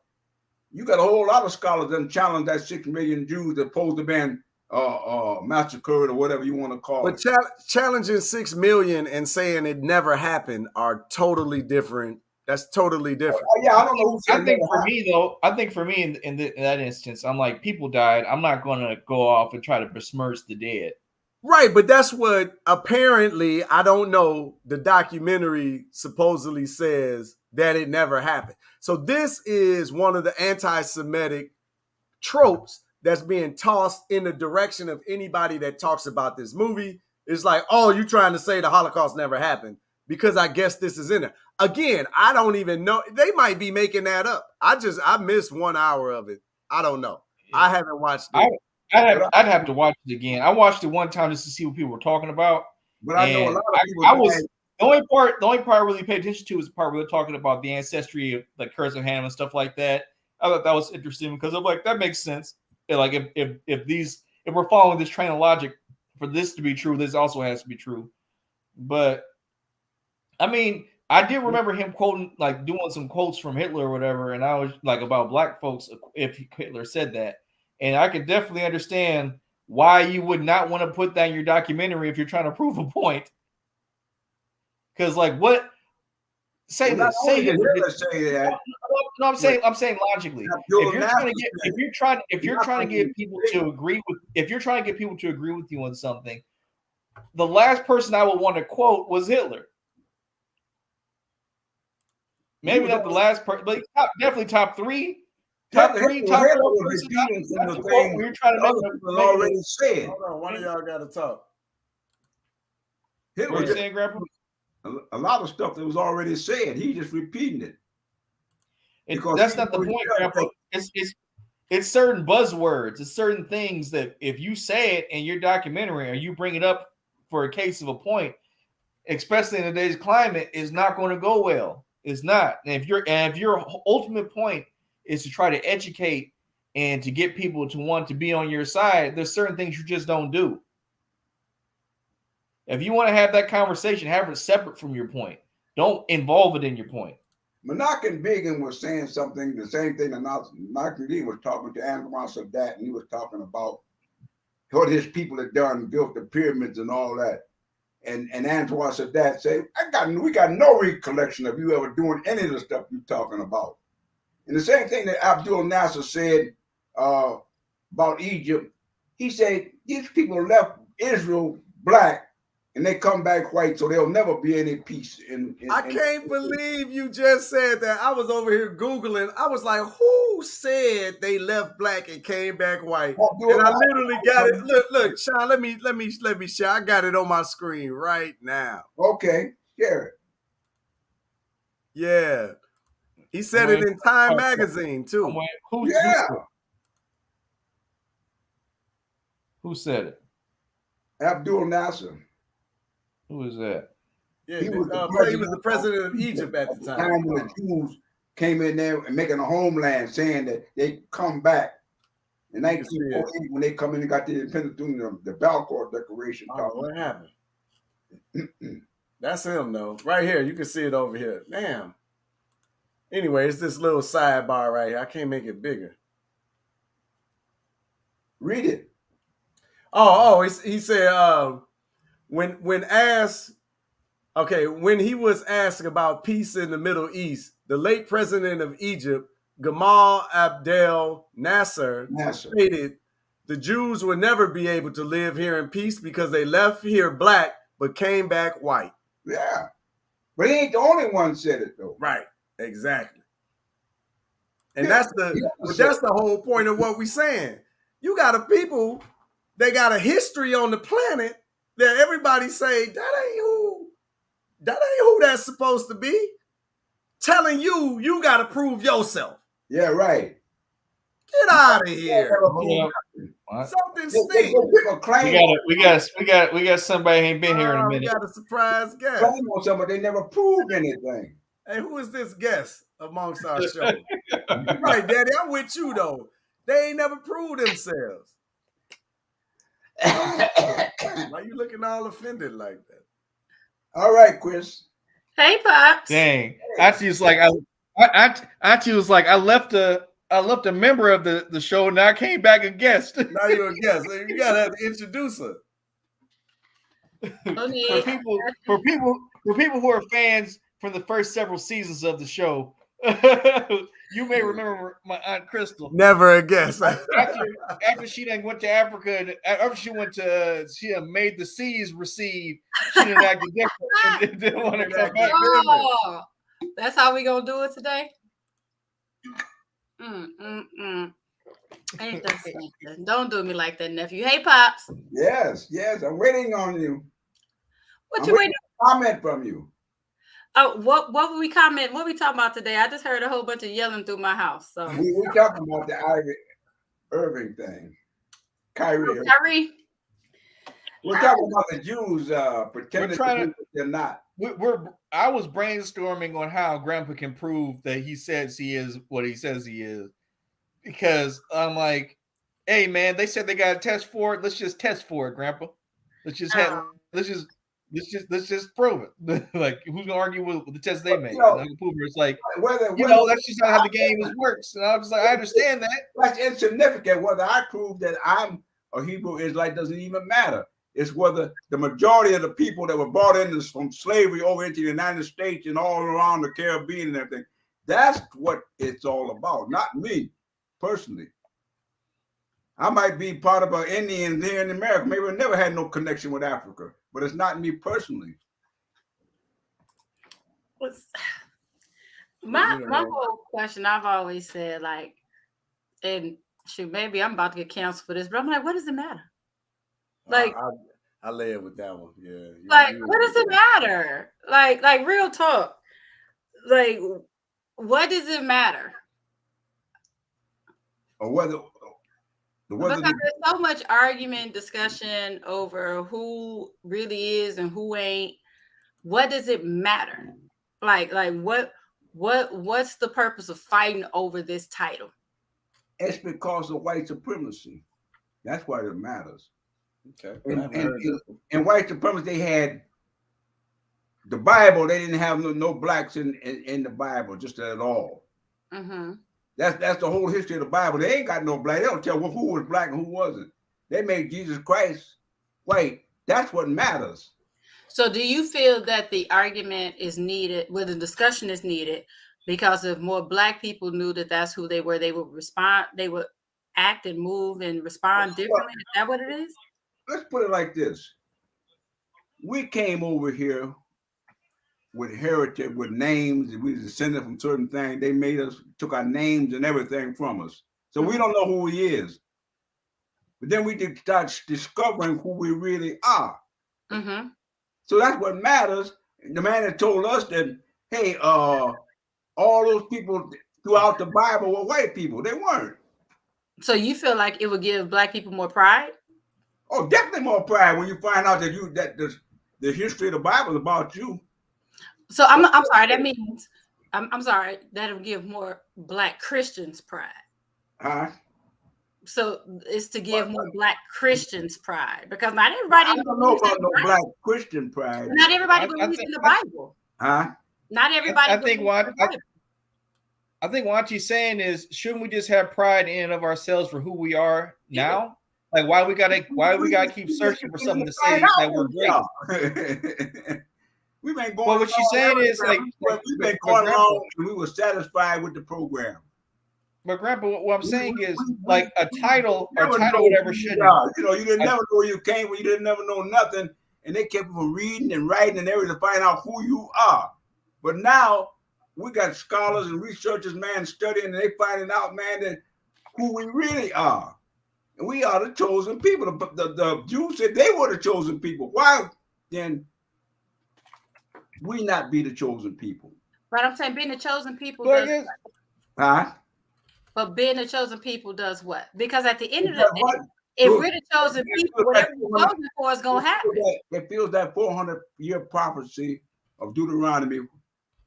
you got a whole lot of scholars that challenge that 6 million Jews that supposed to have been massacred or whatever you want to call But it. challenging 6 million and saying it never happened are totally different. That's totally different. Yeah, I don't know who said I think never for happened. me though, I think for me in that instance, I'm like, people died. I'm not going to go off and try to besmirch the dead. Right, but that's what apparently, I don't know, the documentary supposedly says that it never happened. So this is one of the anti-Semitic tropes that's being tossed in the direction of anybody that talks about this movie. It's like, oh, you trying to say the Holocaust never happened because I guess this is in there. Again, I don't even know. They might be making that up. I missed 1 hour of it. I don't know. I haven't watched it. I'd have to watch it again. I watched it one time just to see what people were talking about. But I know a lot of people. I was the only part I really paid attention to was the part where they're talking about the ancestry of the curse of Ham and stuff like that. I thought that was interesting because I'm like, that makes sense. And like if we're following this train of logic, for this to be true, this also has to be true. But I mean, I did remember him quoting, like doing some quotes from Hitler or whatever, and I was like about black folks if Hitler said that. And I can definitely understand why you would not want to put that in your documentary if you're trying to prove a point. Because like what say well, this, say Hitler say that. No, I'm saying logically. If you're trying to get people to agree with you on something, the last person I would want to quote was Hitler. Maybe not the last person, but definitely top three. Top four person. We're trying to make already said. Hold on, one of y'all got to talk. Hitler saying, Grandpa? A lot of stuff that was already said. He just repeating it. That's not the point, Grandpa. It's certain buzzwords. It's certain things that if you say it in your documentary or you bring it up for a case of a point, especially in today's climate, is not going to go well. It's not. And if your ultimate point is to try to educate and to get people to want to be on your side, there's certain things you just don't do. If you want to have that conversation, have it separate from your point. Don't involve it in your point. Menachem Begin was saying something, the same thing that Menachem Begin was talking to Anwar Sadat, and he was talking about what his people had done, built the pyramids and all that. And Anwar Sadat said, we got no recollection of you ever doing any of the stuff you're talking about. And the same thing that Abdul Nasser said about Egypt, he said, these people left Israel black and they come back white, so there'll never be any peace. I can't believe you just said that. I was over here Googling. I was like, who said they left black and came back white? And I literally got it. Look, Sean, let me share. I got it on my screen right now. Okay, share it. Yeah. He said it in Time magazine, too. Who said it? Abdul Nasser. Who is that? Yeah, he was the president of Egypt at the time. When the Jews came in there and making a homeland, saying that they come back. In 1948, when they come in and got the independence doing the Balfour Declaration. Oh, what happened? That's him, though. Right here. You can see it over here. Damn. Anyway, it's this little sidebar right here. I can't make it bigger. Read it. He said when asked, when he was asked about peace in the Middle East, the late president of Egypt, Gamal Abdel Nasser stated the Jews would never be able to live here in peace because they left here black but came back white. Yeah. But he ain't the only one said it, though. Right. Exactly. And that's the whole point of what we're saying. You got a people, they got a history on the planet that everybody say, that ain't who that's supposed to be. Telling you got to prove yourself. Yeah, right. Get out of here. Something stinks. We got somebody who ain't been here in a minute. We got a surprise guest. Claim on somebody, they never proved anything. Hey, who is this guest amongst our show? Right, Daddy, I'm with you though. They ain't never proved themselves. Why you looking all offended like that? All right, Chris. Hey, Pops. Dang. Auntie was like, Auntie was like, I left a member of the show, and I came back a guest. Now you're a guest. You gotta have to introduce her. for people who are fans from the first several seasons of the show, you may remember my Aunt Crystal. Never a guest. After she then went to Africa, after she made the seas recede, she didn't act different and didn't want to come back. Oh, that's how we gonna do it today. Ain't that something? Don't do me like that, nephew. Hey, Pops. Yes, I'm waiting on you. What you waiting? Comment from you. Oh, what will we comment? What we talking about today? I just heard a whole bunch of yelling through my house. So we're talking about the Irving thing. Kyrie. We're talking about the Jews pretending they're not. I was brainstorming on how Grandpa can prove that he says he is what he says he is, because I'm like, hey man, they said they got to test for it. Let's just test for it, Grandpa. Let's just prove it. Like, who's gonna argue with the test they made? It's like, that's just not how the game works. And I was like, I understand that. That's insignificant. Whether I prove that I'm a Hebrew Israelite doesn't even matter. It's whether the majority of the people that were brought in from slavery over into the United States and all around the Caribbean and everything, that's what it's all about, not me personally. I might be part of an Indians here in America. Maybe I never had no connection with Africa, but it's not me personally. My whole question, I've always said, like, and shoot, maybe I'm about to get canceled for this, but I'm like, what does it matter? Like, I lay it with that one. Yeah. Like, what does it matter? Like real talk. Like, what does it matter? Or whether because there's so much argument, discussion over who really is and who ain't. What does it matter? Like what's the purpose of fighting over this title? It's because of white supremacy. That's why it matters. Okay. And white supremacy, they had the Bible. They didn't have no blacks in the Bible, just at all. Mm-hmm. That's the whole history of the Bible. They ain't got no black. They don't tell who was black and who wasn't. They made Jesus Christ white. That's what matters. So do you feel that the argument is needed, where the discussion is needed, because if more black people knew that that's who they were, they would respond, they would act and move and respond differently? Is that what it is? Let's put it like this. We came over here with heritage, with names, and we descended from certain things. They made us, took our names and everything from us. So we don't know who he is. But then we did start discovering who we really are. Mm-hmm. So that's what matters. The man that told us that, hey, all those people throughout the Bible were white people. They weren't. So you feel like it would give black people more pride? Oh, definitely more pride when you find out that the history of the Bible is about you. So I'm sorry. That means I'm sorry. That'll give more black Christians pride. Huh? So it's to give more black Christians pride, because not everybody. I don't know about no black Christian pride. Not everybody believes in the Bible. Huh? Not everybody. I think what she's saying is, shouldn't we just have pride in and of ourselves for who we are now? Like, why we gotta keep searching for something to say that we're great? We've been going. Well, what she's saying is we've been going along, and we were satisfied with the program. But Grandpa, what I'm saying is, like, a title whatever should. You didn't never know where you came from. You didn't never know nothing, and they kept from reading and writing and everything to find out who you are. But now we got scholars and researchers, man, studying, and they finding out, man, that who we really are. And we are the chosen people. The Jews said they were the chosen people. Why then we not be the chosen people? But I'm saying being the chosen people does what? Huh? But being the chosen people does what? Because at the end of the day, if we're the chosen people, whatever we're chosen for is going to happen. It feels that 400-year prophecy of Deuteronomy,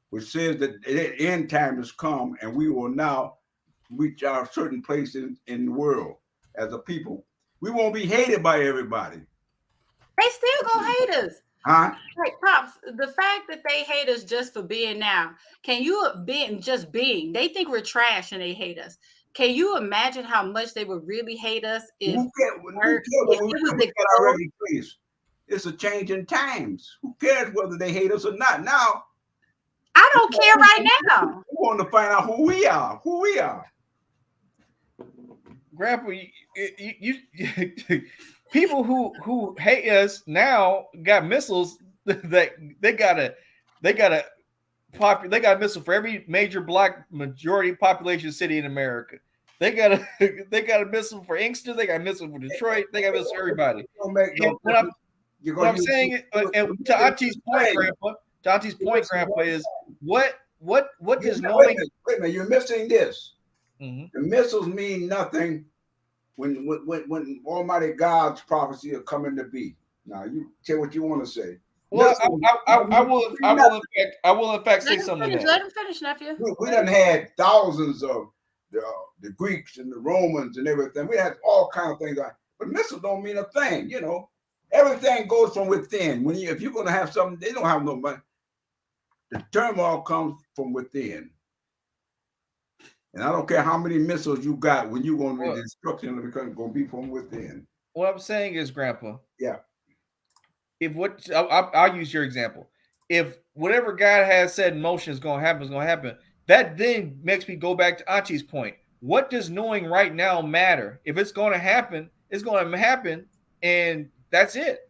which says that the end time has come and we will now reach our certain place in the world as a people. We won't be hated by everybody. They still gonna hate us. Huh? Like Pops, the fact that they hate us just for being now, can you just being? They think we're trash and they hate us. Can you imagine how much they would really hate us if Who cares? it was Our exposed? place. It's a change in times. Who cares whether they hate us or not? Now, I don't care right now. we want to find out who we are. Who we are. Grandpa, people who hate us now got missiles that they got a missile for every major black majority population city in America. They got a missile for Inkster. They got a missile for Detroit. They got a missile for everybody. What I'm saying, and to Auntie's point, Grandpa. To Auntie's point, Grandpa, is what does knowing? Wait a minute, you're missing this. Mm-hmm. The missiles mean nothing when Almighty God's prophecy are coming to be. Now you say what you want to say. Well, I will in fact say something. Let him finish, nephew. We done had thousands of the Greeks and the Romans and everything. We had all kinds of things, but missiles don't mean a thing. You know, everything goes from within. If you're going to have something, they don't have no money. The turmoil comes from within. And I don't care how many missiles you got when you're going to be, the destruction is going to be from within. What I'm saying is, Grandpa. Yeah. If I'll use your example. If whatever God has said in motion is going to happen, that then makes me go back to Auntie's point. What does knowing right now matter? If it's going to happen, it's going to happen, and that's it.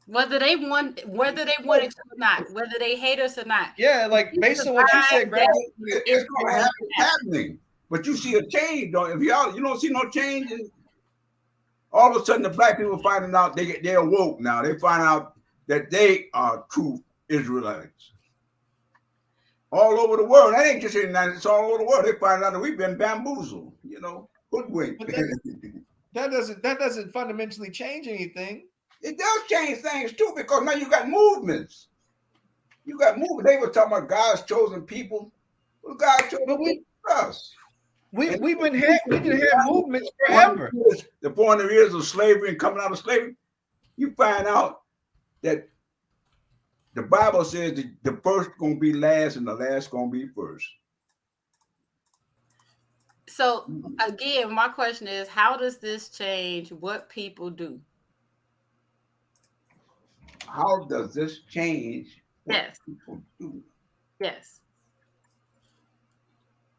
Whether they want it or not, whether they hate us or not. Yeah, like based on what you said, Grandpa, it's going to happen happening. But you see a change, though. If you don't see no change, all of a sudden the black people finding out they're woke now. They find out that they are true Israelites. All over the world. That ain't just in the United States, it's all over the world. They find out that we've been bamboozled, hoodwinked. That doesn't fundamentally change anything. It does change things too, because now you got movements. You got movements. They were talking about God's chosen people. Well, God chose us. We can have movements forever. The 400 years of slavery and coming out of slavery, you find out that the Bible says that the first going to be last and the last going to be first. So again, my question is, how does this change what people do? How does this change what people do? Yes.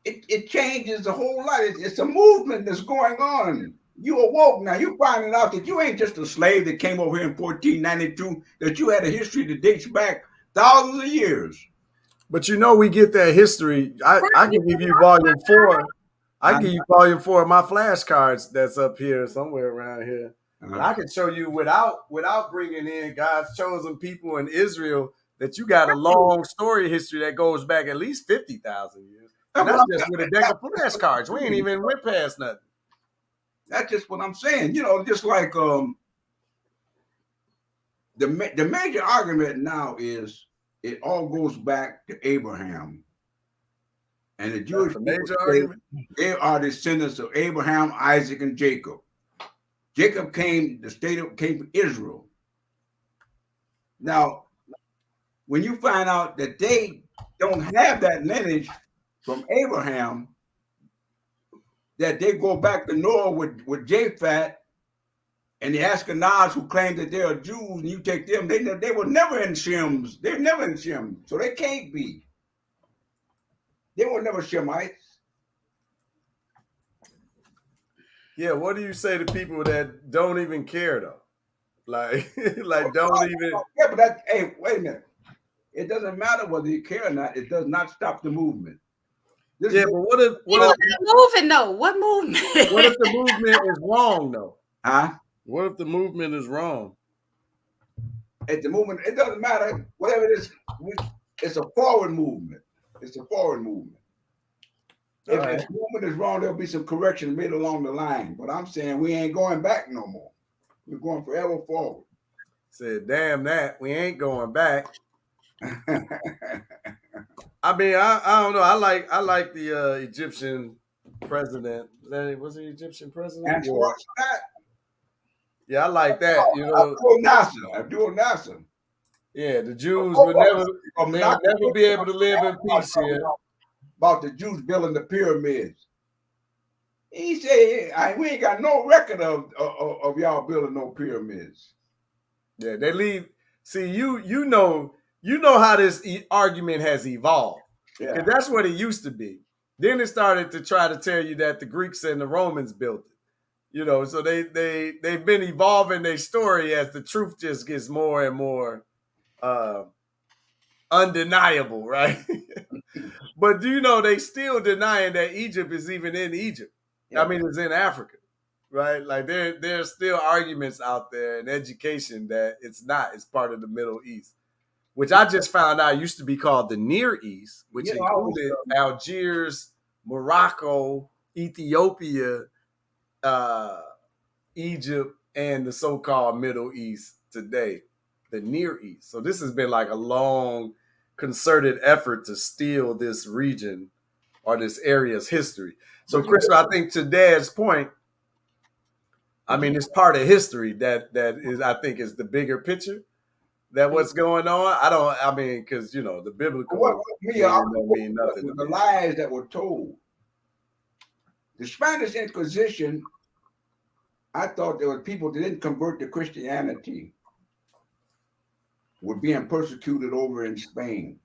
It changes a whole lot. It's a movement that's going on. You awoke now. You finding out that you ain't just a slave that came over here in 1492, that you had a history that dates back thousands of years. But we get that history. I can give you volume 4. I give you volume 4 of my flashcards that's up here somewhere around here. I can show you without bringing in God's chosen people in Israel that you got a long story history that goes back at least 50,000 years. And that's just with a deck of flashcards. We ain't even went past nothing. That's just what I'm saying. Just like the major argument now is it all goes back to Abraham. And the Jewish major argument. They are descendants of Abraham, Isaac, and Jacob. Jacob came from Israel. Now, when you find out that they don't have that lineage from Abraham, that they go back to Noah with Japhet and the Ashkenaz who claim that they are Jews, and you take them, they were never in Shem's. They're never in Shem, so they can't be. They were never Shemites. Yeah, what do you say to people that don't even care though? Like don't even. Yeah, but hey, wait a minute. It doesn't matter whether you care or not. It does not stop the movement. But what if moving though? What movement? What if the movement is wrong though? Huh? What if the movement is wrong? At the movement, it doesn't matter. Whatever it is, it's a forward movement. It's a forward movement. If the movement is wrong, there'll be some correction made along the line. But I'm saying we ain't going back no more. We're going forever forward. Said, damn that. We ain't going back. I mean, I don't know. I like the Egyptian president. Was he Egyptian president? Yeah, I like that. You know, Abdul Nasser. Yeah, the Jews would never be able to live in peace here. About the Jews building the pyramids. He said, we ain't got no record of y'all building no pyramids. Yeah, they leave. See, you know how this argument has evolved. Because that's what it used to be. Then it started to try to tell you that the Greeks and the Romans built it. You know, so they've been evolving their story as the truth just gets more and more undeniable, right? But do you know they still denying that Egypt is even in Egypt? Yeah. I mean, it's in Africa, right? Like there's still arguments out there in education that it's not. It's part of the Middle East, which I just found out used to be called the Near East, which included Algiers, Morocco, Ethiopia, Egypt, and the so-called Middle East today, the Near East. So this has been like a long, concerted effort to steal this region or this area's history. So, Chris, I think to Dad's point, I mean, it's part of history that is, I think, is the bigger picture. That what's going on. Because the biblical don't mean nothing. The lies that were told. The Spanish Inquisition, I thought there were people that didn't convert to Christianity were being persecuted over in Spain.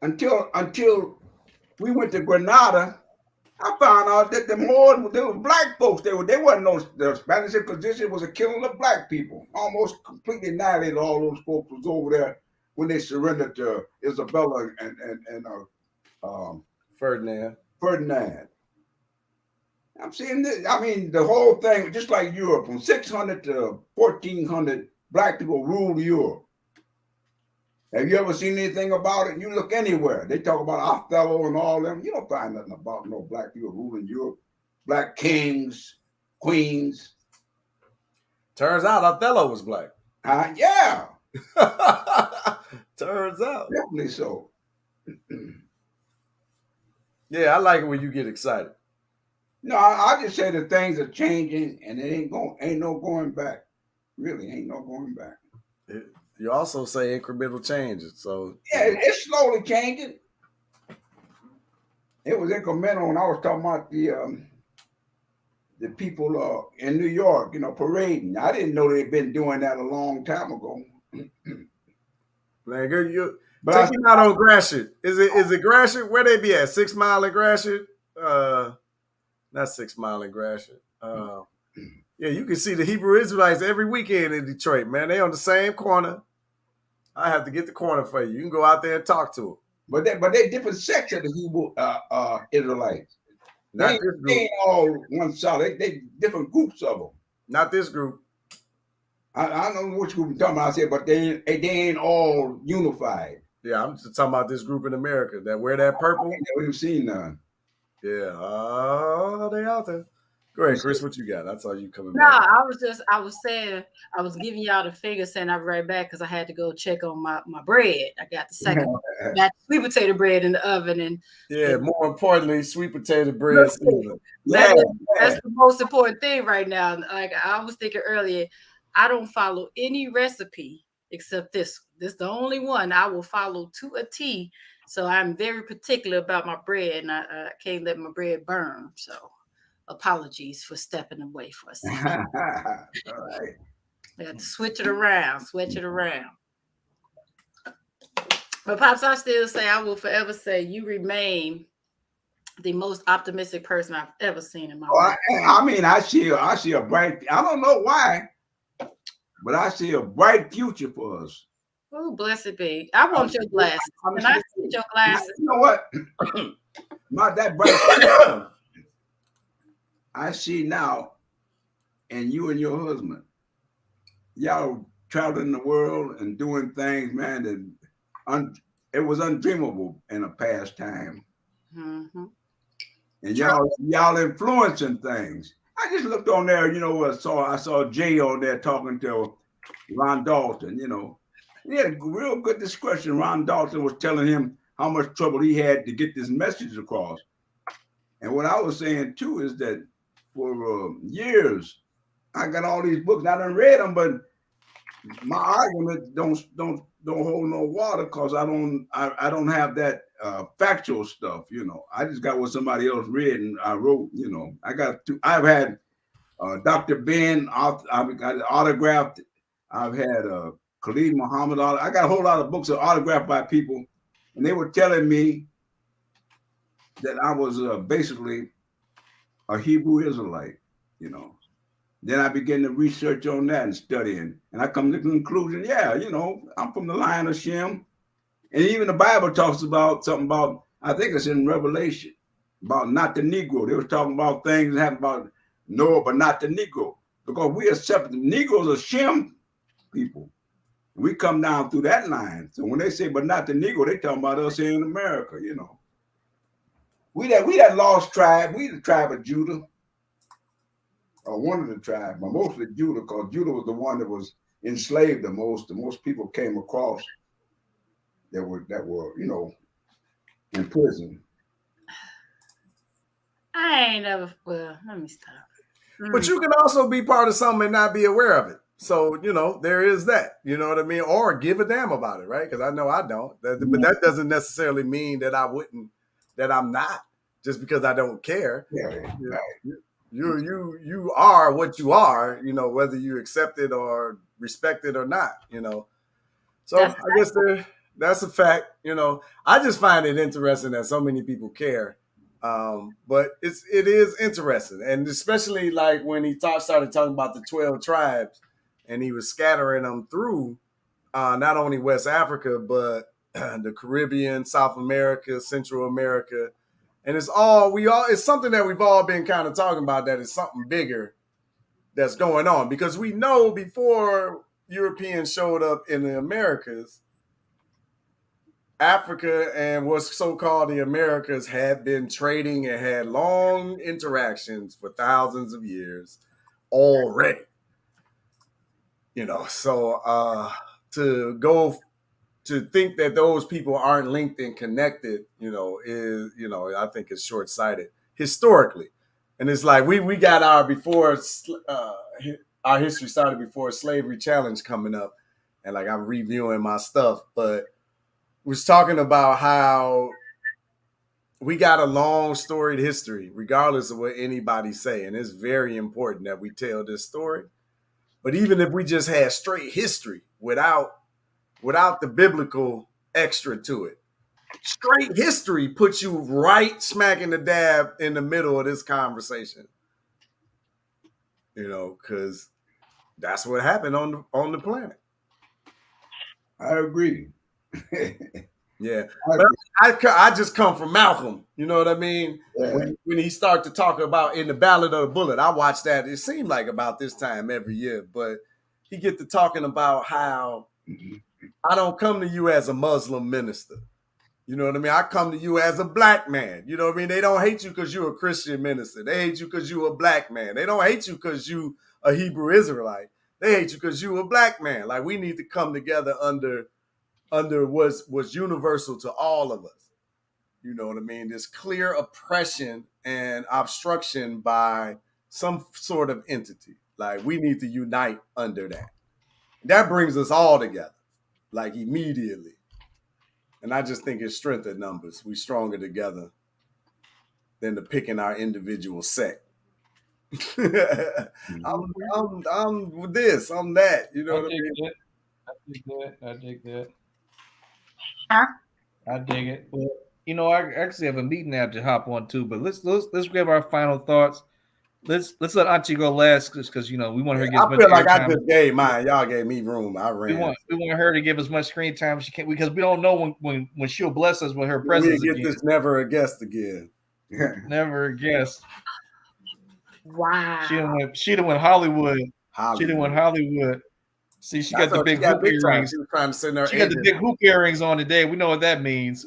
Until we went to Granada, I found out that there were black folks. They wasn't the Spanish Inquisition was a killing of black people. Almost completely annihilated all those folks was over there when they surrendered to Isabella and Ferdinand. I'm seeing this. I mean, the whole thing, just like Europe, from 600 to 1400, black people ruled Europe. Have you ever seen anything about it? You look anywhere. They talk about Othello and all them. You don't find nothing about no black people ruling Europe. Black kings, queens. Turns out Othello was black. Yeah. Turns out. Definitely so. Yeah, I like it when you get excited. No, I just say that things are changing and it ain't no going back. Really, ain't no going back. You also say incremental changes. So yeah, it's slowly changing. It was incremental when I was talking about the people in New York, parading. I didn't know they'd been doing that a long time ago. Man, good, you take him out on Gratiot. Is it Gratiot? Where they be at? 6 Mile and Gratiot? Not 6 Mile and Gratiot. Yeah, you can see the Hebrew Israelites every weekend in Detroit, man. They on the same corner. I have to get the corner for you. You can go out there and talk to them. But they different sects of the Hebrew Israelites. Not this group. They ain't all one solid. They different groups of them. Not this group. I don't know which group you're talking about, I said, but they ain't all unified. Yeah, I'm just talking about this group in America that wear that purple. We've seen none. Yeah, they out there. Go ahead, Chris. What you got? I saw you coming. No, back. I was saying, I was giving y'all the figure, saying I'll be right back because I had to go check on my bread. I got the second one. Got sweet potato bread in the oven, and more importantly, sweet potato bread. That's the most important thing right now. Like I was thinking earlier, I don't follow any recipe except this. This is the only one I will follow to a T. So I'm very particular about my bread, and I can't let my bread burn. So. Apologies for stepping away for a second. All right. I had to switch it around. But Pops, I still say, I will forever say you remain the most optimistic person I've ever seen in my life. I mean, I see a bright, I don't know why, but I see a bright future for us. Oh, blessed be. I want your glasses. Can I see your glasses? You know what? Not that bright. I see now, and you and your husband, y'all traveling the world and doing things, man, that it was undreamable in a past time. Mm-hmm. And y'all influencing things. I just looked on there, I saw Jay on there talking to Ron Dalton, He had a real good discussion. Ron Dalton was telling him how much trouble he had to get this message across. And what I was saying too is that for years, I got all these books. I done read them, but my argument don't hold no water because I don't have that factual stuff. I just got what somebody else read and I wrote. I've had Dr. Ben. I've got it autographed. I've had Khalid Muhammad. I got a whole lot of books that are autographed by people, and they were telling me that I was basically a Hebrew Israelite. Then I began to research on that and studying, and I come to the conclusion, yeah, I'm from the line of Shem, and even the Bible talks about something about, I think it's in Revelation, about not the Negro. They were talking about things that happened about Noah, but not the Negro, because we are separate. The Negroes are Shem people. We come down through that line. So when they say, but not the Negro, they talking about us here in America. We that lost tribe. We the tribe of Judah. Or one of the tribes, but mostly Judah, because Judah was the one that was enslaved the most. The most people came across that were in prison. I ain't never. Well, let me stop. But you can also be part of something and not be aware of it. So, there is that, you know what I mean? Or give a damn about it, right? Because I know I don't. But that doesn't necessarily mean that that I'm not, just because I don't care. Yeah, right. You are what you are, whether you accept it or respect it or not, So I guess that's a fact, I just find it interesting that so many people care. But it is interesting, and especially like when he started talking about the 12 tribes, and he was scattering them through not only West Africa but the Caribbean, South America, Central America, and it's something that we've all been kind of talking about, that is something bigger that's going on, because we know before Europeans showed up in the Americas, Africa and what's so-called the Americas had been trading and had long interactions for thousands of years already. So to think that those people aren't linked and connected, I think it's short-sighted historically. And it's like we got our history started before slavery challenge coming up, and like I'm reviewing my stuff, but was talking about how we got a long storied history, regardless of what anybody say. And it's very important that we tell this story. But even if we just had straight history without the biblical extra to it, straight history puts you right smack in the dab in the middle of this conversation. Because that's what happened on the planet. I agree. Yeah, but I just come from Malcolm. You know what I mean? Yeah. When he started to talk about in the Ballad of the Bullet, I watched that. It seemed like about this time every year, but he get to talking about how I don't come to you as a Muslim minister. You know what I mean? I come to you as a black man. You know what I mean? They don't hate you because you're a Christian minister. They hate you because you're a black man. They don't hate you because you a Hebrew Israelite. They hate you because you're a black man. Like, we need to come together under was universal to all of us. You know what I mean? This clear oppression and obstruction by some sort of entity. Like, we need to unite under that. That brings us all together, like, immediately. And I just think it's strength in numbers. We stronger together than to picking our individual sect. I'm this, I'm that. You know what I mean? I dig that. Huh? I dig it. Well, I actually have a meeting now to hop on too. But let's give our final thoughts. Let's let Auntie go last, because we want her to get as much. I feel like I just gave mine. Y'all gave me room. I ran. We want her to give as much screen time as she can, because we don't know when she'll bless us with her presence again. This never a guest again. Never a guest. Wow. She done went Hollywood. She done went Hollywood. See, she got the big hoop earrings. She was trying to send her. She got the big hoop earrings on today. We know what that means.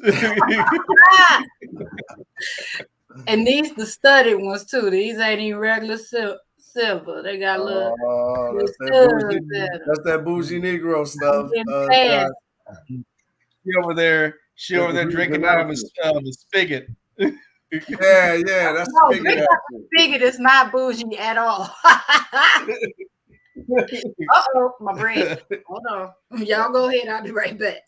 And these the studded ones too. These ain't even regular silver. They got a little. That's that bougie Negro stuff. She over there drinking out of a spigot. Yeah, that's No, spigot action. spigot is not bougie at all. My bread. Hold on. Y'all go ahead. I'll be right back.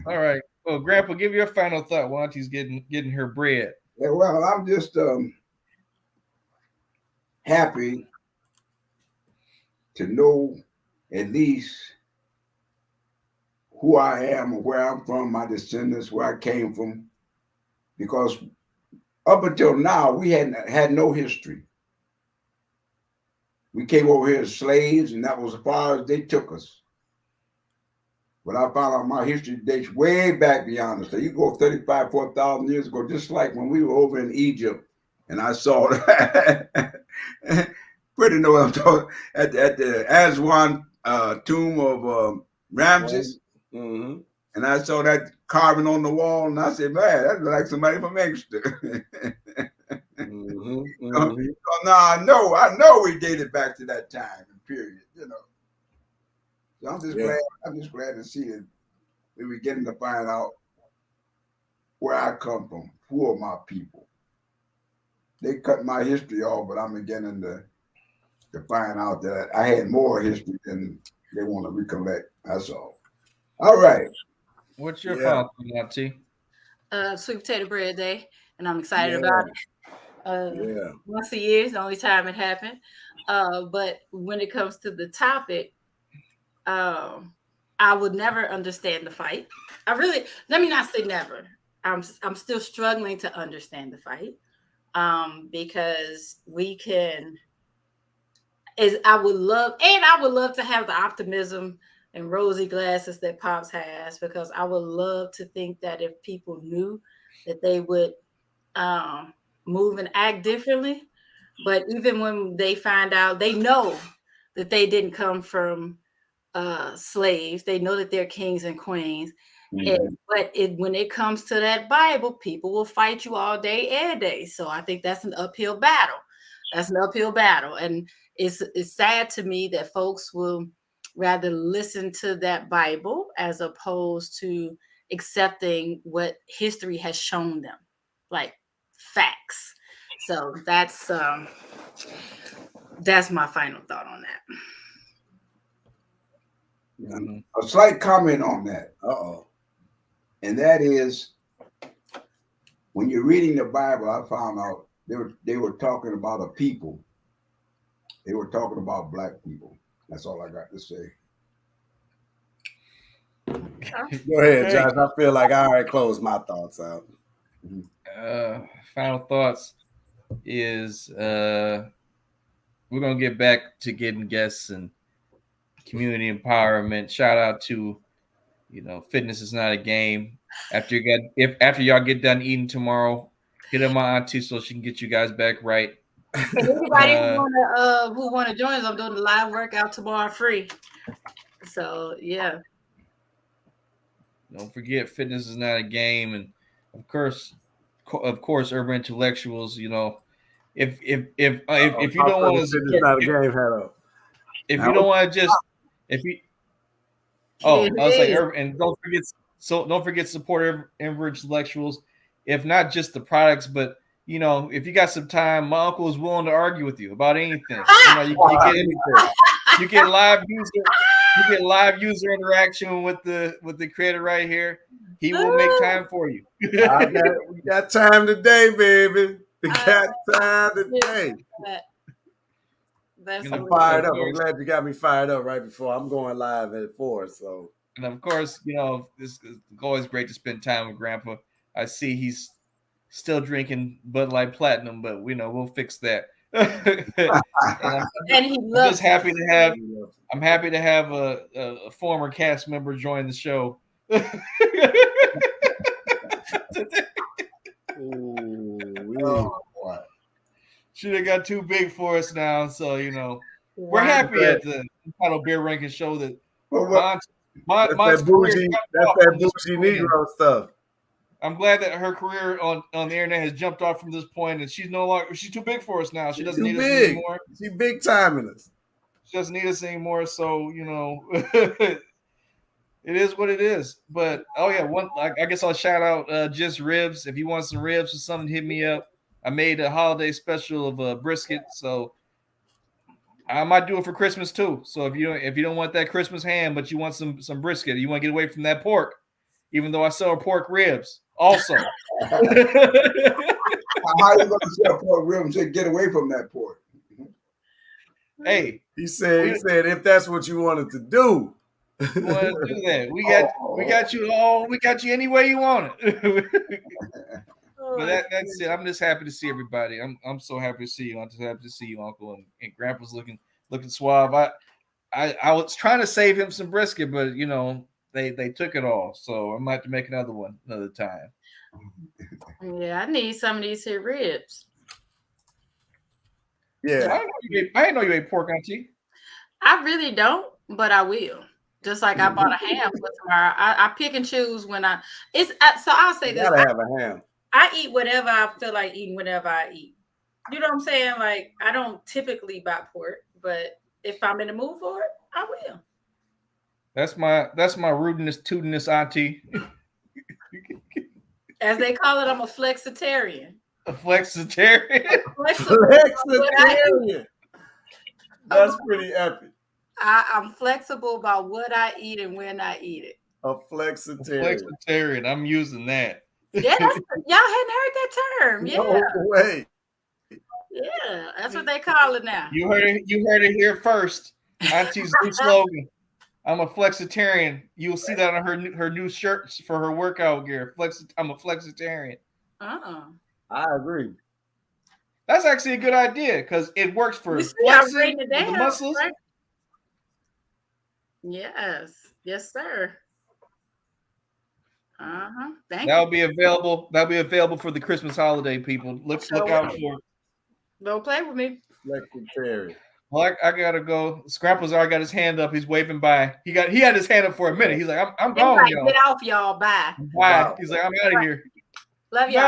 All right. Well, Grandpa, give your final thought while Auntie's getting her bread. Yeah, well, I'm just happy to know at least who I am or where I'm from, my descendants, where I came from, because up until now we had no history. We came over here as slaves, and that was as far as they took us. But I found out my history dates way back beyond us. So you go 35, 4,000 years ago, just like when we were over in Egypt, and I saw that. Pretty know what I'm talking at the Aswan tomb of Ramses. Mm-hmm. And I saw that carving on the wall, and I said, "Man, that looks like somebody from Exeter." So now I know we dated back to that time and period. So I'm just glad. I'm just glad to see that we were getting to find out where I come from, who are my people. They cut my history off, but I'm beginning to find out that I had more history than they want to recollect. That's all. All right. What's your final thought, Auntie? Sweet potato bread day, and I'm excited about it. Once a year is the only time it happened. But when it comes to the topic, I would never understand the fight. Let me not say never. I'm still struggling to understand the fight. Because I would love to have the optimism and rosy glasses that Pops has, because I would love to think that if people knew that they would move and act differently. But even when they find out, they know that they didn't come from slaves. They know that they're kings and queens. Mm-hmm. But when it comes to that Bible, people will fight you all day, every day. So I think that's an uphill battle. And it's sad to me that folks will rather listen to that Bible as opposed to accepting what history has shown them, like facts. So that's my final thought on that. A slight comment on that. And that is, when you're reading the Bible, I found out they were talking about a people. They were talking about black people. That's all I got to say. Go ahead, Josh. I feel like I already closed my thoughts out. Final thoughts is we're gonna get back to getting guests and community empowerment. Shout out to fitness is not a game. After y'all get done eating tomorrow, hit up my auntie so she can get you guys back right. Anybody who wanna join us, I'm doing the live workout tomorrow free. So yeah. Don't forget, fitness is not a game, and of course, urban intellectuals. If you don't want to, if you don't want to just, if you, I was like, and don't forget support urban intellectuals. If not just the products, but if you got some time, my uncle is willing to argue with you about anything. You get live user interaction with the creator right here. He will make time for you. We got time today, baby. We got time today. I'm fired up. I'm glad you got me fired up right before I'm going live at 4. So, and of course, this is always great to spend time with Grandpa. I see he's still drinking Bud Light Platinum, but we'll fix that. I'm just happy to have. I'm happy to have a former cast member join the show. She done got too big for us now, so we're happy at the Entitled Beer Ranking Show that that bougie Negro stuff. I'm glad that her career on the internet has jumped off from this point, and she's too big for us now. She doesn't need us anymore. She's big timing us. She doesn't need us anymore. So It is what it is. But oh yeah, I guess I'll shout out Just Ribs. If you want some ribs or something, hit me up. I made a holiday special of brisket, so I might do it for Christmas too. So if you don't want that Christmas ham, but you want some brisket, you want to get away from that pork, even though I sell pork ribs also. How you gonna sell pork ribs and get away from that pork? Hey, he said if that's what you wanted to do. You want to do that? We got you all. We got you any way you want it. But that's it. I'm just happy to see everybody. I'm so happy to see you. I'm just happy to see you, Uncle, and Grandpa's looking suave. I was trying to save him some brisket, but they took it all. So I might have to make another one another time. Yeah, I need some of these here ribs. Yeah, I didn't know you ate pork, Auntie. I really don't, but I will. Just like I bought a ham for tomorrow. I pick and choose when so I'll say this. Gotta have a ham. I eat whatever I feel like eating whenever I eat. You know what I'm saying? Like, I don't typically buy pork, but if I'm in the mood for it, I will. That's my rudeness, tootiness auntie. As they call it, I'm a flexitarian. A flexitarian? Flexitarian. That's pretty epic. I'm flexible about what I eat and when I eat it. A flexitarian. Flexitarian. I'm using that. Yeah, y'all hadn't heard that term. Yeah. No way. Yeah, that's what they call it now. You heard it here first. Auntie's new slogan. I'm a flexitarian. You'll see that on her new shirt for her workout gear. I'm a flexitarian. I agree. That's actually a good idea because it works for flexing the muscles. Right? Yes, sir. That'll be available. That'll be available for the Christmas holiday, people. Look out for it. Don't play with me. Flexitarian. Well, I gotta go. Scrapple's already got his hand up. He's waving bye. He had his hand up for a minute. He's like, I'm gone, y'all. Get off, y'all. Bye. Bye. He's like, I'm out of here. Love y'all.